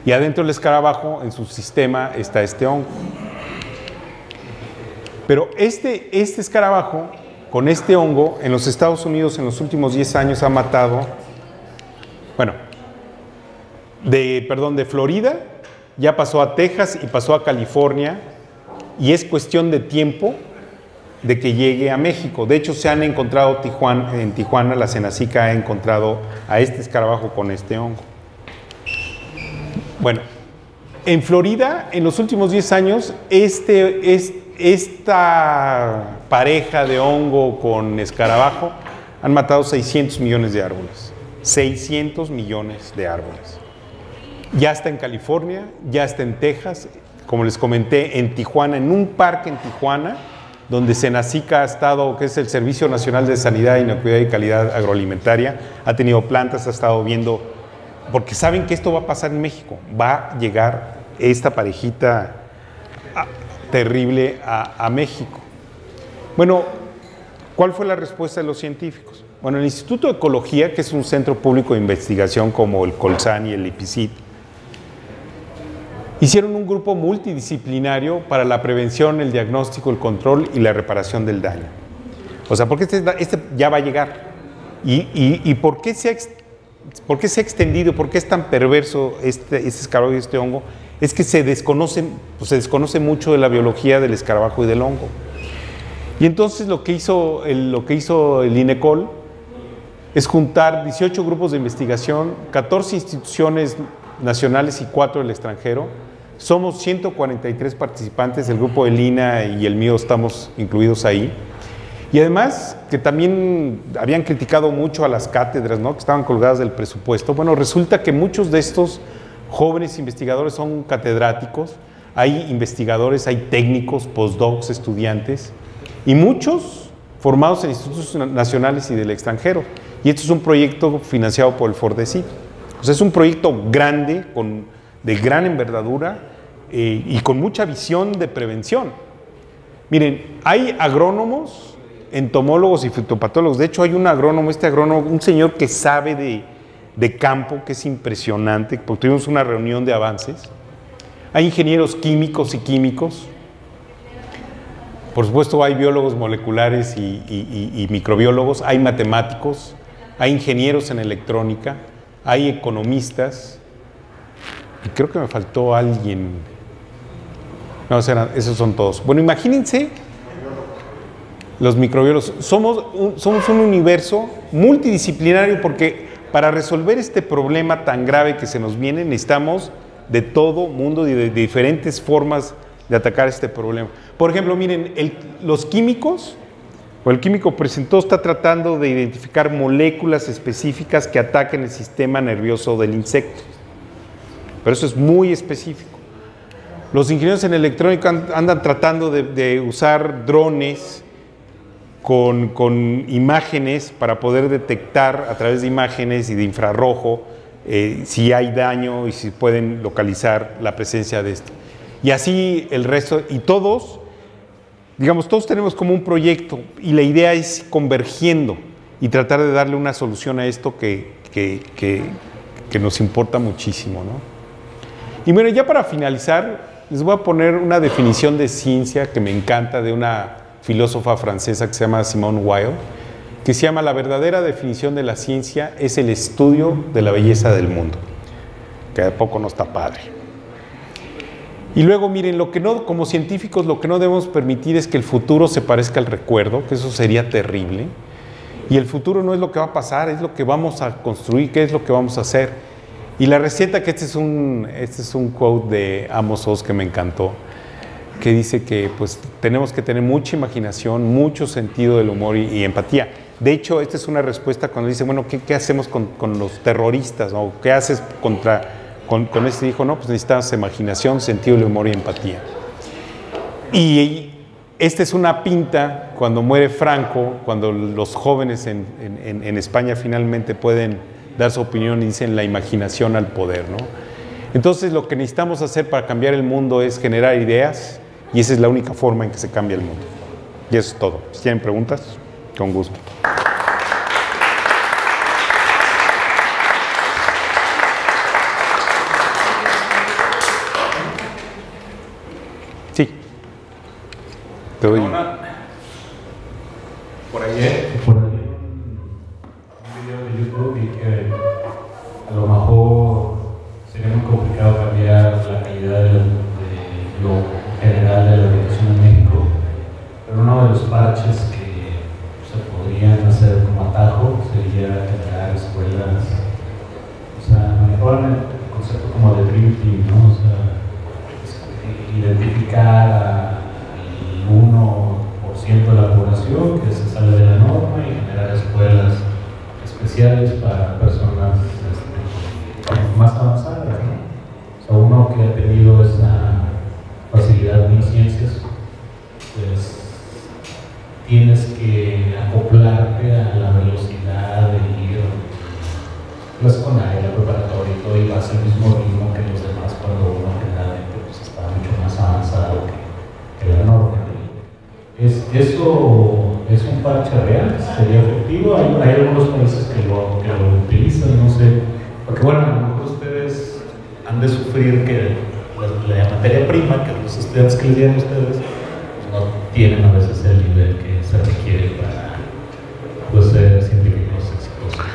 Speaker 2: Y adentro del escarabajo, en su sistema, está este hongo. Pero este escarabajo, con este hongo, en los Estados Unidos en los últimos 10 años ha matado, bueno, de Florida, ya pasó a Texas y pasó a California, y es cuestión de tiempo de que llegue a México. De hecho, se han encontrado en Tijuana, la Senacica ha encontrado a este escarabajo con este hongo. Bueno, en Florida, en los últimos 10 años, esta pareja de hongo con escarabajo han matado 600 millones de árboles. 600 millones de árboles. Ya está en California, ya está en Texas, como les comenté, en Tijuana, en un parque en Tijuana, donde Senacica ha estado, que es el Servicio Nacional de Sanidad, Inocuidad y Calidad Agroalimentaria, ha tenido plantas, ha estado viendo, porque saben que esto va a pasar en México, va a llegar esta parejita terrible a México. Bueno, ¿cuál fue la respuesta de los científicos? Bueno, el Instituto de Ecología, que es un centro público de investigación como el Colsan y el IPCIT, hicieron un grupo multidisciplinario para la prevención, el diagnóstico, el control y la reparación del daño. O sea, porque este ya va a llegar. ¿Y por qué se ha extendido, por qué es tan perverso este escarabajo y este hongo? Es que se desconoce mucho de la biología del escarabajo y del hongo. Y entonces lo que hizo el INECOL es juntar 18 grupos de investigación, 14 instituciones nacionales y 4 del extranjero. Somos 143 participantes, el grupo del INA y el mío estamos incluidos ahí. Y además, que también habían criticado mucho a las cátedras, ¿no?, que estaban colgadas del presupuesto. Bueno, resulta que muchos de estos jóvenes investigadores son catedráticos, hay investigadores, hay técnicos, postdocs, estudiantes, y muchos formados en institutos nacionales y del extranjero. Y esto es un proyecto financiado por el FORDECID. O sea, es un proyecto grande, de gran envergadura y con mucha visión de prevención. Miren, hay agrónomos, entomólogos y fitopatólogos. De hecho, hay un agrónomo, un señor que sabe de campo, que es impresionante, porque tuvimos una reunión de avances. Hay ingenieros químicos y químicos. Por supuesto, hay biólogos moleculares y microbiólogos, hay matemáticos, hay ingenieros en electrónica, hay economistas, y creo que me faltó alguien. No, esos son todos. Bueno, imagínense los microbiólogos. Somos un universo multidisciplinario, porque para resolver este problema tan grave que se nos viene, necesitamos de todo mundo y de diferentes formas de atacar este problema. Por ejemplo, miren, los químicos, o el químico presentó, está tratando de identificar moléculas específicas que ataquen el sistema nervioso del insecto. Pero eso es muy específico. Los ingenieros en electrónica andan tratando de usar drones con imágenes para poder detectar a través de imágenes y de infrarrojo si hay daño y si pueden localizar la presencia de esto. Y así el resto, y todos tenemos como un proyecto, y la idea es convergiendo y tratar de darle una solución a esto que nos importa muchísimo, ¿no? Y bueno, ya para finalizar, les voy a poner una definición de ciencia que me encanta, de una filósofa francesa que se llama Simone Weil, que se llama: la verdadera definición de la ciencia es el estudio de la belleza del mundo. Que de poco no está padre. Y luego, miren, lo que no, como científicos, lo que no debemos permitir es que el futuro se parezca al recuerdo, que eso sería terrible. Y el futuro no es lo que va a pasar, es lo que vamos a construir, qué es lo que vamos a hacer. Y la receta, que este es un quote de Amos Oz que me encantó, que dice que pues tenemos que tener mucha imaginación, mucho sentido del humor y empatía. De hecho, esta es una respuesta cuando dice, bueno, ¿qué hacemos con los terroristas? ¿O qué haces con este? Dijo, no, pues necesitamos imaginación, sentido del humor y empatía. Y esta es una pinta cuando muere Franco, cuando los jóvenes en España finalmente pueden dar su opinión y dicen la imaginación al poder, ¿no? Entonces, lo que necesitamos hacer para cambiar el mundo es generar ideas, y esa es la única forma en que se cambia el mundo. Y eso es todo. Si tienen preguntas, con gusto. Sí. Te doy.
Speaker 4: Por ahí un video de YouTube y que a lo mejor sería muy complicado cambiar la calidad de lo general de la educación en México, pero uno de los parches que se podrían hacer como atajo sería crear escuelas, o sea, a lo mejor en el concepto como de Dream Team, ¿no? O sea, identificar al 1% de la población que se sale de la norma y generar escuelas especiales para personas más avanzadas, ¿no? O sea, uno que ha tenido esa facilidad en ciencias, pues tienes que acoplarte a la velocidad de ir la secundaria, la preparatoria y todo, y vas al mismo ritmo que los demás cuando uno generalmente pues, está mucho más avanzado que la norma. ¿Eso es un parche real? ¿Sería efectivo? Hay algunos países que lo utilizan, no sé, porque bueno, a lo mejor ustedes han de sufrir que la materia prima que los estudiantes que les llegan a ustedes pues no tienen a veces el nivel que se requiere para pues, ser científicos exitosos.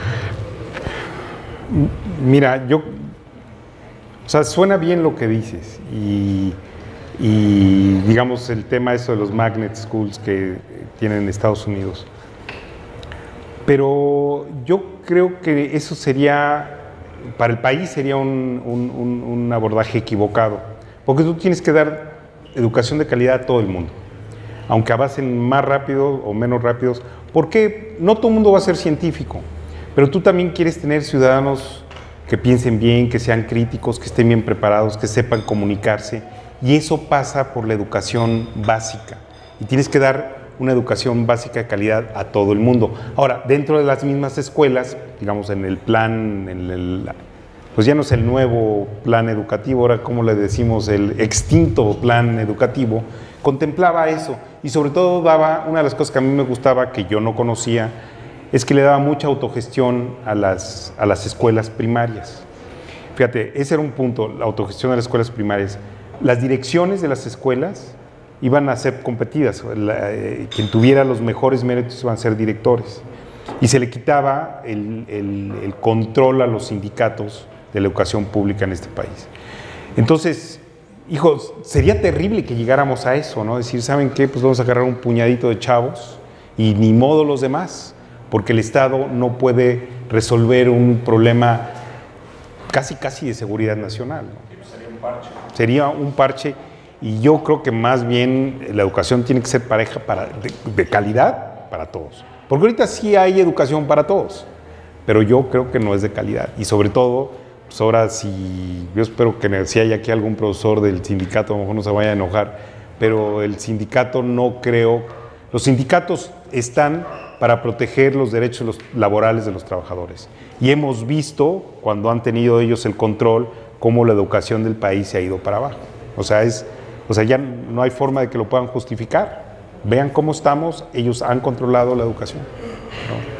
Speaker 2: Mira, o sea, suena bien lo que dices y digamos el tema eso de los magnet schools que tienen en Estados Unidos. Pero yo creo que eso sería, para el país sería un abordaje equivocado, porque tú tienes que dar educación de calidad a todo el mundo, aunque avancen más rápido o menos rápidos, porque no todo el mundo va a ser científico, pero tú también quieres tener ciudadanos que piensen bien, que sean críticos, que estén bien preparados, que sepan comunicarse, y eso pasa por la educación básica, y tienes que dar una educación básica de calidad a todo el mundo. Ahora, dentro de las mismas escuelas, digamos en el plan, pues ya no es el nuevo plan educativo, ahora como le decimos, el extinto plan educativo, contemplaba eso, y sobre todo daba, una de las cosas que a mí me gustaba, que yo no conocía, es que le daba mucha autogestión a las escuelas primarias. Fíjate, ese era un punto, la autogestión de las escuelas primarias. Las direcciones de las escuelas iban a ser competidas, quien tuviera los mejores méritos iban a ser directores, y se le quitaba el control a los sindicatos de la educación pública en este país. Entonces, hijos, sería terrible que llegáramos a eso, ¿no? Decir, ¿saben qué? Pues vamos a agarrar un puñadito de chavos y ni modo los demás, porque el Estado no puede resolver un problema casi de seguridad nacional, ¿no?
Speaker 4: Sería un parche.
Speaker 2: Sería un parche, y yo creo que más bien la educación tiene que ser pareja de calidad para todos. Porque ahorita sí hay educación para todos, pero yo creo que no es de calidad. Y sobre todo, pues ahora yo espero que si hay aquí algún profesor del sindicato, a lo mejor no se vaya a enojar, pero el sindicato no creo. Los sindicatos están para proteger los derechos laborales de los trabajadores. Y hemos visto, cuando han tenido ellos el control, cómo la educación del país se ha ido para abajo. O sea, ya no hay forma de que lo puedan justificar. Vean cómo estamos, ellos han controlado la educación, ¿no?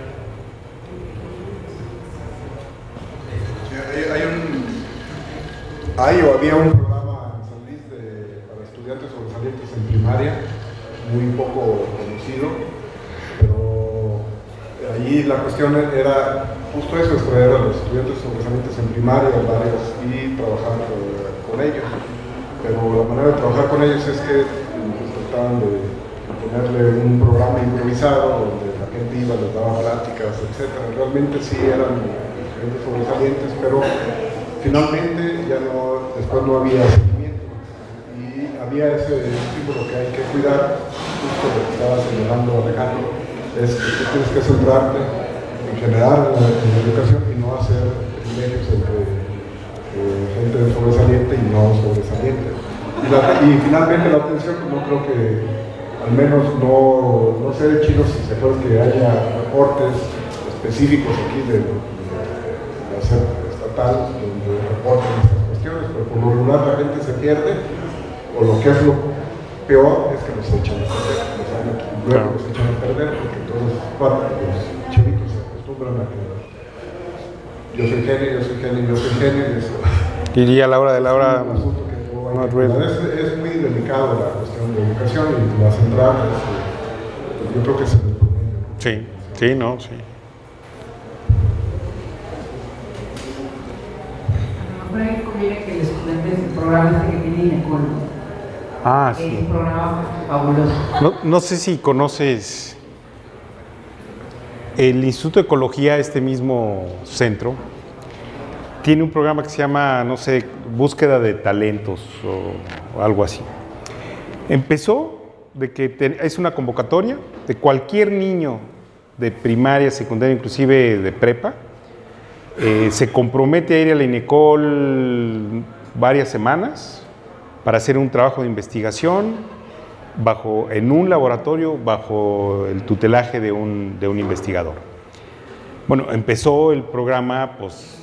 Speaker 1: Había un programa en San Luis para estudiantes sobresalientes en primaria, muy poco conocido, pero allí la cuestión era justo eso, extraer a los estudiantes sobresalientes en primaria, varios, y trabajar con ellos. pero la manera de trabajar con ellos es que trataban de ponerle un programa improvisado donde la gente iba, les daba pláticas, etc. Realmente sí eran gente sobresalientes, pero finalmente ya no, después no había seguimiento y había ese símbolo que hay que cuidar, justo lo que estaba señalando Alejandro, es que tú tienes que centrarte en generar en la educación y no hacer privilegios entre gente sobresaliente y no sobresaliente. Y finalmente la atención, no creo que, al menos no sé de chinos si se puede que haya reportes específicos aquí de la SEP estatal donde reportan estas cuestiones, pero por lo regular la gente se pierde, o lo que es lo peor es que los echan a perder, luego los echan a perder, porque entonces, bueno, los chavitos se acostumbran a que yo soy genio, yo soy genio, yo soy genio, y eso.
Speaker 2: Y a la hora de la hora...
Speaker 1: Es muy delicado la cuestión de educación y la central, yo creo que es el promedio.
Speaker 2: Sí, sí, no, sí.
Speaker 5: A lo mejor conviene que les comentes el programa que tiene INECOL.
Speaker 2: Ah,
Speaker 5: sí.
Speaker 2: sí.
Speaker 5: Es un programa fabuloso.
Speaker 2: No sé si conoces el Instituto de Ecología, este mismo centro, tiene un programa que se llama, no sé, búsqueda de talentos o algo así. Empezó de que es una convocatoria de cualquier niño de primaria, secundaria, inclusive de prepa, se compromete a ir a la INECOL varias semanas para hacer un trabajo de investigación en un laboratorio bajo el tutelaje de un investigador. Bueno, empezó el programa, pues,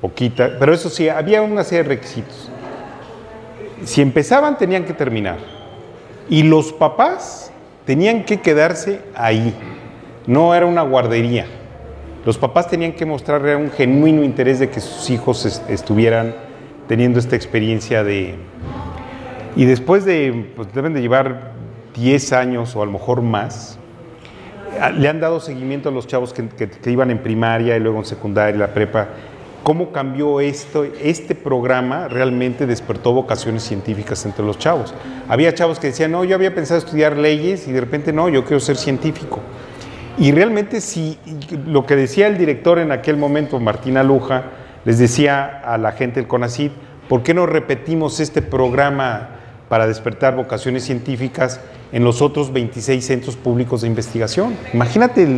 Speaker 2: poquita, pero eso sí, había una serie de requisitos. Si empezaban, tenían que terminar. Y los papás tenían que quedarse ahí. No era una guardería. Los papás tenían que mostrar un genuino interés de que sus hijos estuvieran teniendo esta experiencia de... Y después pues deben de llevar 10 años o a lo mejor más, le han dado seguimiento a los chavos que iban en primaria y luego en secundaria y la prepa. ¿Cómo cambió esto? Este programa realmente despertó vocaciones científicas entre los chavos. Había chavos que decían, no, yo había pensado estudiar leyes y de repente no, yo quiero ser científico. Y realmente sí, lo que decía el director en aquel momento, Martín Aluja, les decía a la gente del CONACYT, ¿por qué no repetimos este programa para despertar vocaciones científicas en los otros 26 centros públicos de investigación? Imagínate,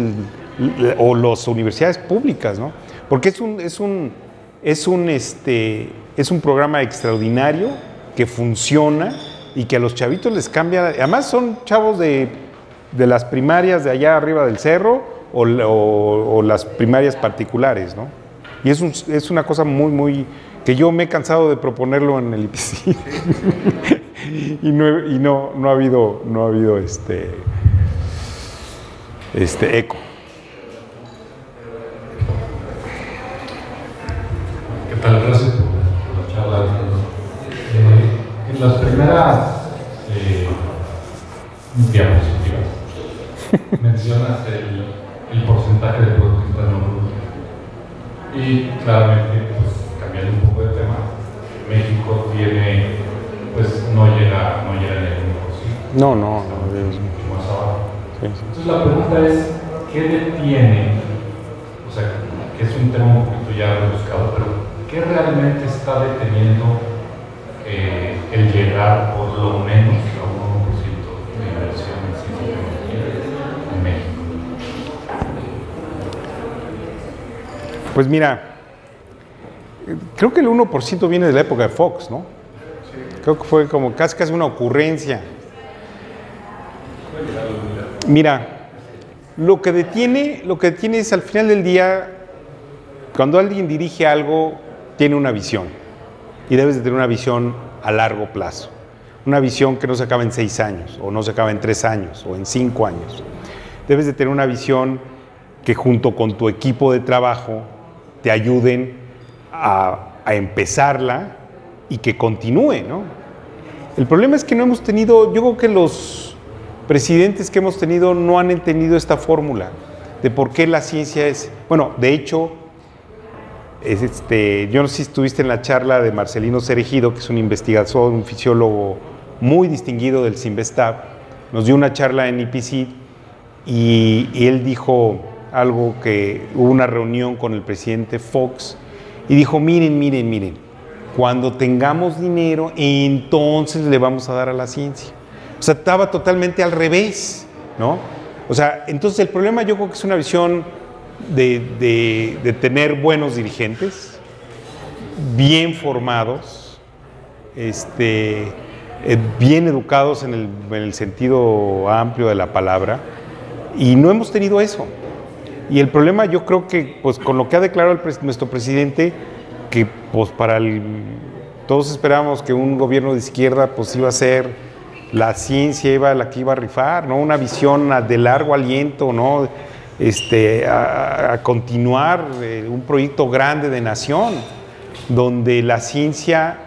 Speaker 2: o las universidades públicas, ¿no? Porque es un programa extraordinario que funciona y que a los chavitos les cambia. Además son chavos de las primarias de allá arriba del cerro o las primarias particulares, ¿no? Y es una cosa muy que yo me he cansado de proponerlo en el IPC y no ha habido eco.
Speaker 4: ¿Qué tal? Gracias por la charla. En las primeras diapositivas mencionas el porcentaje de Producto Interno Bruto. Y claramente, pues, cambiando un poco de tema, México no llega en el 1%.
Speaker 2: No.
Speaker 4: Mucho más abajo.
Speaker 2: Sí.
Speaker 4: Entonces la pregunta es, ¿qué detiene? O sea, que es un tema un poquito ya rebuscado, pero ¿qué realmente está deteniendo el llegar por lo menos a un 1% de inversión en ciencia y tecnología en México?
Speaker 2: Pues mira, creo que el 1% viene de la época de Fox, ¿no? Creo que fue como casi una ocurrencia. Mira, lo que detiene es al final del día, cuando alguien dirige algo, tiene una visión. Y debes de tener una visión a largo plazo. Una visión que no se acaba en 6 años, o no se acaba en 3 años, o en 5 años. Debes de tener una visión que junto con tu equipo de trabajo te ayuden a empezarla y que continúe, ¿no? El problema es que no hemos tenido, yo creo que los presidentes que hemos tenido no han entendido esta fórmula de por qué la ciencia es, bueno, de hecho, yo no sé si estuviste en la charla de Marcelino Cerejido, que es un investigador, un fisiólogo muy distinguido del CINVESTAB, nos dio una charla en IPC y él dijo algo que hubo una reunión con el presidente Fox y dijo, miren, cuando tengamos dinero, entonces le vamos a dar a la ciencia. O sea, estaba totalmente al revés, ¿no? O sea, entonces el problema yo creo que es una visión de tener buenos dirigentes, bien formados, bien educados en el sentido amplio de la palabra, y no hemos tenido eso. Y el problema yo creo que pues con lo que ha declarado nuestro presidente, que pues todos esperábamos que un gobierno de izquierda pues iba a ser la ciencia, la que iba a rifar, ¿no? Una visión de largo aliento, ¿no? A continuar un proyecto grande de nación, donde la ciencia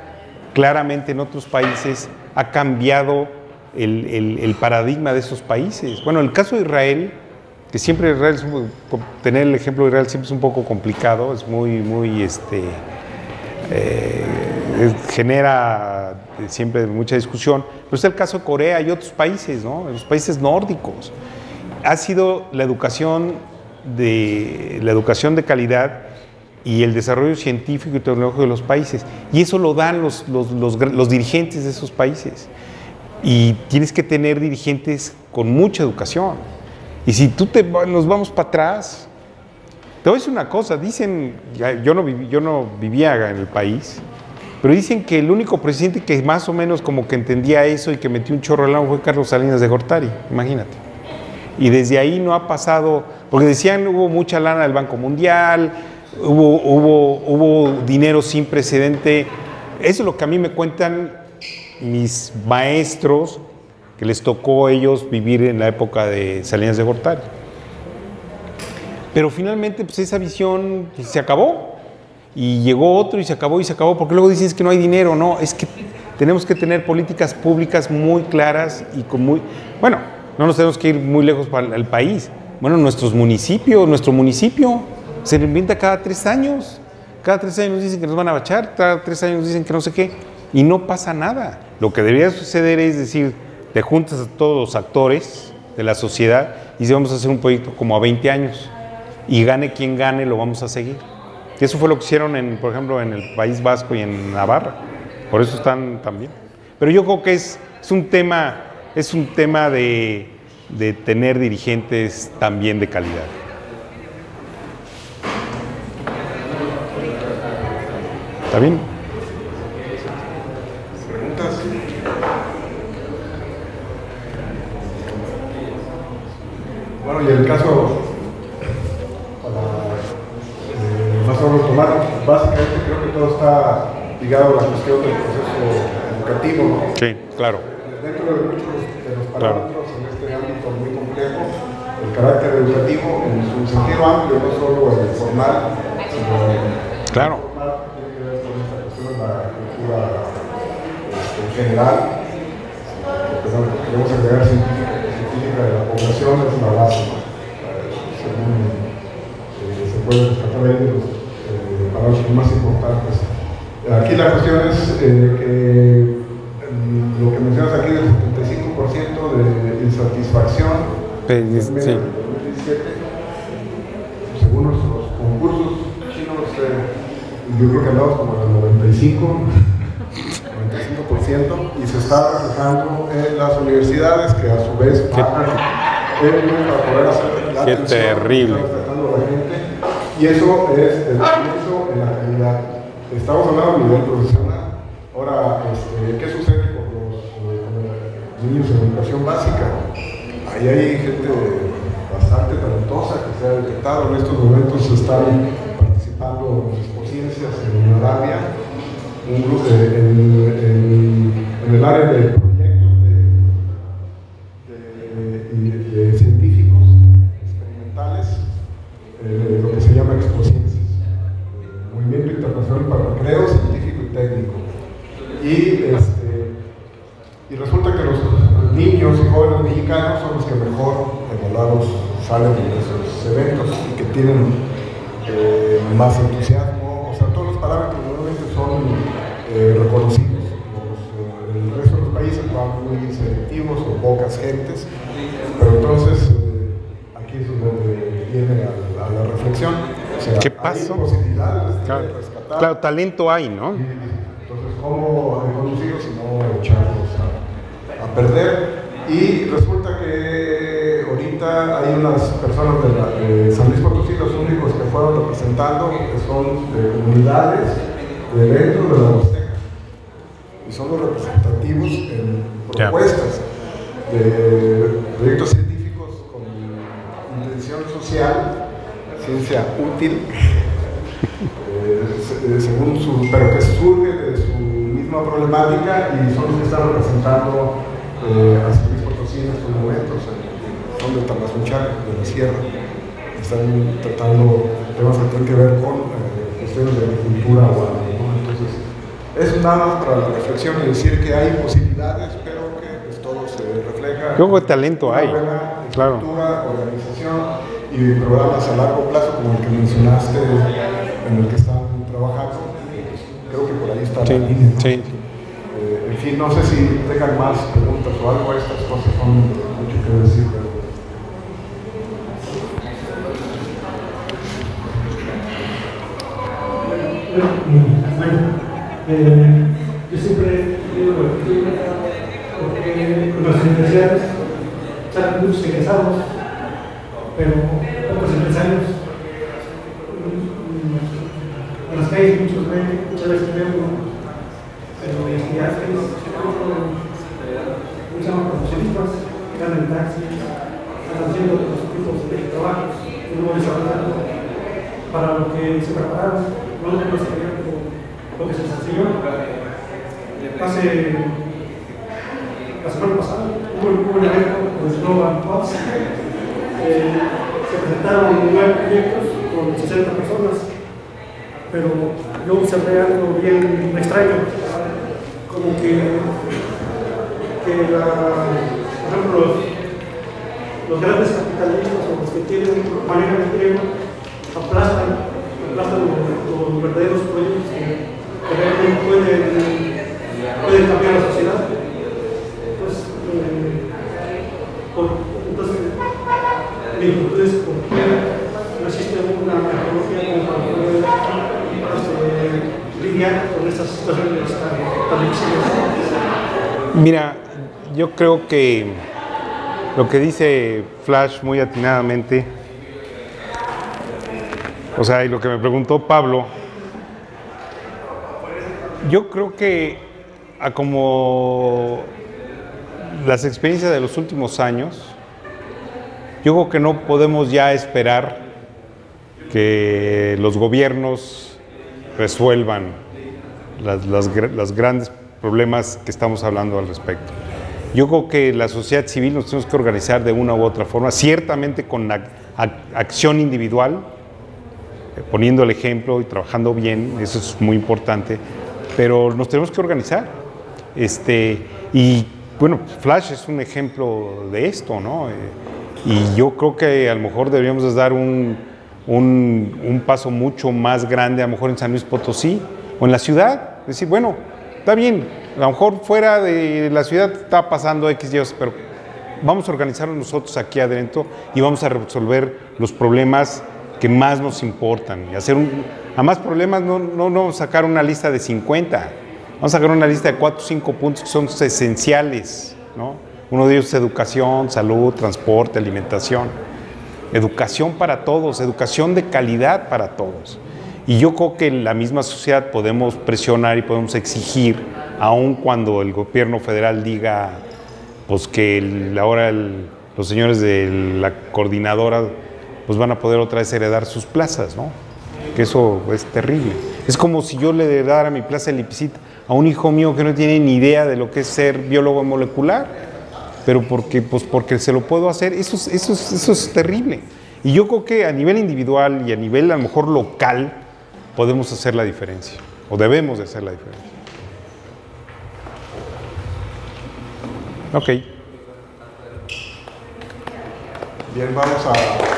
Speaker 2: claramente en otros países ha cambiado el paradigma de esos países. Bueno, el caso de Israel, que siempre tener el ejemplo de Israel siempre es un poco complicado, es genera siempre mucha discusión, pero es el caso de Corea y otros países, ¿no? Los países nórdicos. Ha sido la educación de calidad y el desarrollo científico y tecnológico de los países, y eso lo dan los dirigentes de esos países, y tienes que tener dirigentes con mucha educación. Y si nos vamos para atrás, te voy a decir una cosa, dicen, yo no vivía en el país, pero dicen que el único presidente que más o menos como que entendía eso y que metió un chorro al agua fue Carlos Salinas de Gortari, imagínate. Y desde ahí no ha pasado, porque decían hubo mucha lana del Banco Mundial, hubo dinero sin precedente. Eso es lo que a mí me cuentan mis maestros, que les tocó a ellos vivir en la época de Salinas de Gortari. Pero finalmente pues esa visión se acabó, y llegó otro y se acabó, porque luego dicen que no hay dinero. No, es que tenemos que tener políticas públicas muy claras y bueno, no nos tenemos que ir muy lejos para el país. Bueno, nuestro municipio se reinventa cada 3 años. Cada 3 años dicen que nos van a bachar, cada 3 años dicen que no sé qué, y no pasa nada. Lo que debería suceder es decir, te juntas a todos los actores de la sociedad y si vamos a hacer un proyecto como a 20 años, y gane quien gane, lo vamos a seguir. Y eso fue lo que hicieron, por ejemplo, en el País Vasco y en Navarra. Por eso están también. Pero yo creo que es un tema de tener dirigentes también de calidad. ¿Está bien?
Speaker 1: ¿Preguntas? Bueno, y el caso más o menos tomar, básicamente creo que todo está ligado a la cuestión del proceso educativo, ¿no?
Speaker 2: Sí, claro.
Speaker 1: Dentro de muchos de los parámetros en este ámbito muy complejo, el carácter educativo en su sentido amplio, no solo el formal, sino
Speaker 2: claro.
Speaker 1: El formal tiene que ver con esta cuestión de la cultura general, porque queremos agregar científica de la población, es una base, ¿no? Según se puede rescatar ahí de los parámetros más importantes. Aquí la cuestión es que lo que mencionas aquí del 75% de insatisfacción en el 2017, según nuestros concursos chinos, yo creo que andamos como en el 95%, y se está reflejando en las universidades, que a su vez pagan para poder hacer la
Speaker 2: atención. Qué terrible.
Speaker 1: Y eso es el comienzo en la calidad. Estamos hablando a nivel profesional. Ahora, ¿qué sucede con los niños en educación básica? Ahí hay gente bastante talentosa que se ha detectado. En estos momentos se están participando en Expociencias en Arabia, un grupo en el área de proyectos de científicos experimentales, lo que se llama Expociencias, Movimiento Internacional para el Recreo Científico y Técnico. Y resulta que los niños y jóvenes mexicanos son los que mejor evaluados salen de esos eventos y que tienen más entusiasmo, reconocidos. El resto de los países van muy selectivos o pocas gentes, pero entonces aquí es donde viene a la reflexión. O sea,
Speaker 2: ¿qué pasó?
Speaker 1: Hay posibilidades
Speaker 2: Claro,
Speaker 1: de rescatar.
Speaker 2: claro, talento hay, ¿no?
Speaker 1: Entonces, ¿cómo conducirlos y no echarlos a perder? Y resulta que ahorita hay unas personas de San Luis Potosí, los únicos que fueron representando, que son de comunidades dentro de la Huasteca. Y son los representativos en propuestas de proyectos científicos con intención social, ciencia útil, según pero que surge de su misma problemática, y son los que están representando a San Luis Potosí en estos momentos. Son de Tamazunchal, de la Sierra. Están tratando temas que tienen que ver con cuestiones de agricultura o algo, ¿no? Entonces, es nada más para la reflexión y decir que hay posibilidades, pero que pues, todo se refleja.
Speaker 2: ¿Qué talento hay?
Speaker 1: Buena
Speaker 2: Claro.
Speaker 1: estructura, organización y programas a largo plazo, como el que mencionaste, en el que están trabajando. Pues, creo que por ahí está
Speaker 2: Sí,
Speaker 1: la línea, ¿no?
Speaker 2: sí.
Speaker 1: En fin, no sé si tengan más preguntas o algo. Estas cosas son mucho que decir, pero...
Speaker 6: Yo siempre digo porque con las universidades salen muchos egresados, pero pocos empresarios. En las calles muchas veces vemos estudiantes, muchos profesionistas que ganan en taxi, están haciendo otros tipos de trabajos que no desarrollando para lo que se prepararon, no lo que se lo que se les enseñó. La semana pasada hubo un evento con Global Pots, se presentaron 9 proyectos con 60 personas, pero yo observé algo bien extraño, como que por ejemplo, los grandes capitalistas o los que manejan el dinero aplastan los verdaderos proyectos que realmente pueden cambiar la sociedad. Entonces, mi pregunta es por qué no existe una metodología como para poder lidiar con estas situaciones tan difíciles.
Speaker 2: Mira, yo creo que lo que dice Flash muy atinadamente, o sea, y lo que me preguntó Pablo, yo creo que a como las experiencias de los últimos años, yo creo que no podemos ya esperar que los gobiernos resuelvan los grandes problemas que estamos hablando al respecto. Yo creo que la sociedad civil nos tenemos que organizar de una u otra forma, ciertamente con acción individual, poniendo el ejemplo y trabajando bien, eso es muy importante, pero nos tenemos que organizar. Y bueno, Flash es un ejemplo de esto, ¿no? Y yo creo que a lo mejor deberíamos de dar un paso mucho más grande, a lo mejor en San Luis Potosí o en la ciudad. Decir, bueno, está bien, a lo mejor fuera de la ciudad está pasando X y Y, pero vamos a organizarnos nosotros aquí adentro y vamos a resolver los problemas que más nos importan. Y hacer a más problemas no sacar una lista de 50, vamos a sacar una lista de 4 o 5 puntos que son esenciales, ¿no? Uno de ellos es educación, salud, transporte, alimentación. Educación para todos, educación de calidad para todos. Y yo creo que en la misma sociedad podemos presionar y podemos exigir, aun cuando el gobierno federal diga pues que ahora los señores de la coordinadora pues van a poder otra vez heredar sus plazas, ¿no? Que eso es terrible. Es como si yo le heredara mi plaza de Lipicit a un hijo mío que no tiene ni idea de lo que es ser biólogo molecular, pero porque se lo puedo hacer. Eso es terrible. Y yo creo que a nivel individual y a nivel a lo mejor local podemos hacer la diferencia, o debemos de hacer la diferencia. Ok.
Speaker 1: Bien, vamos a...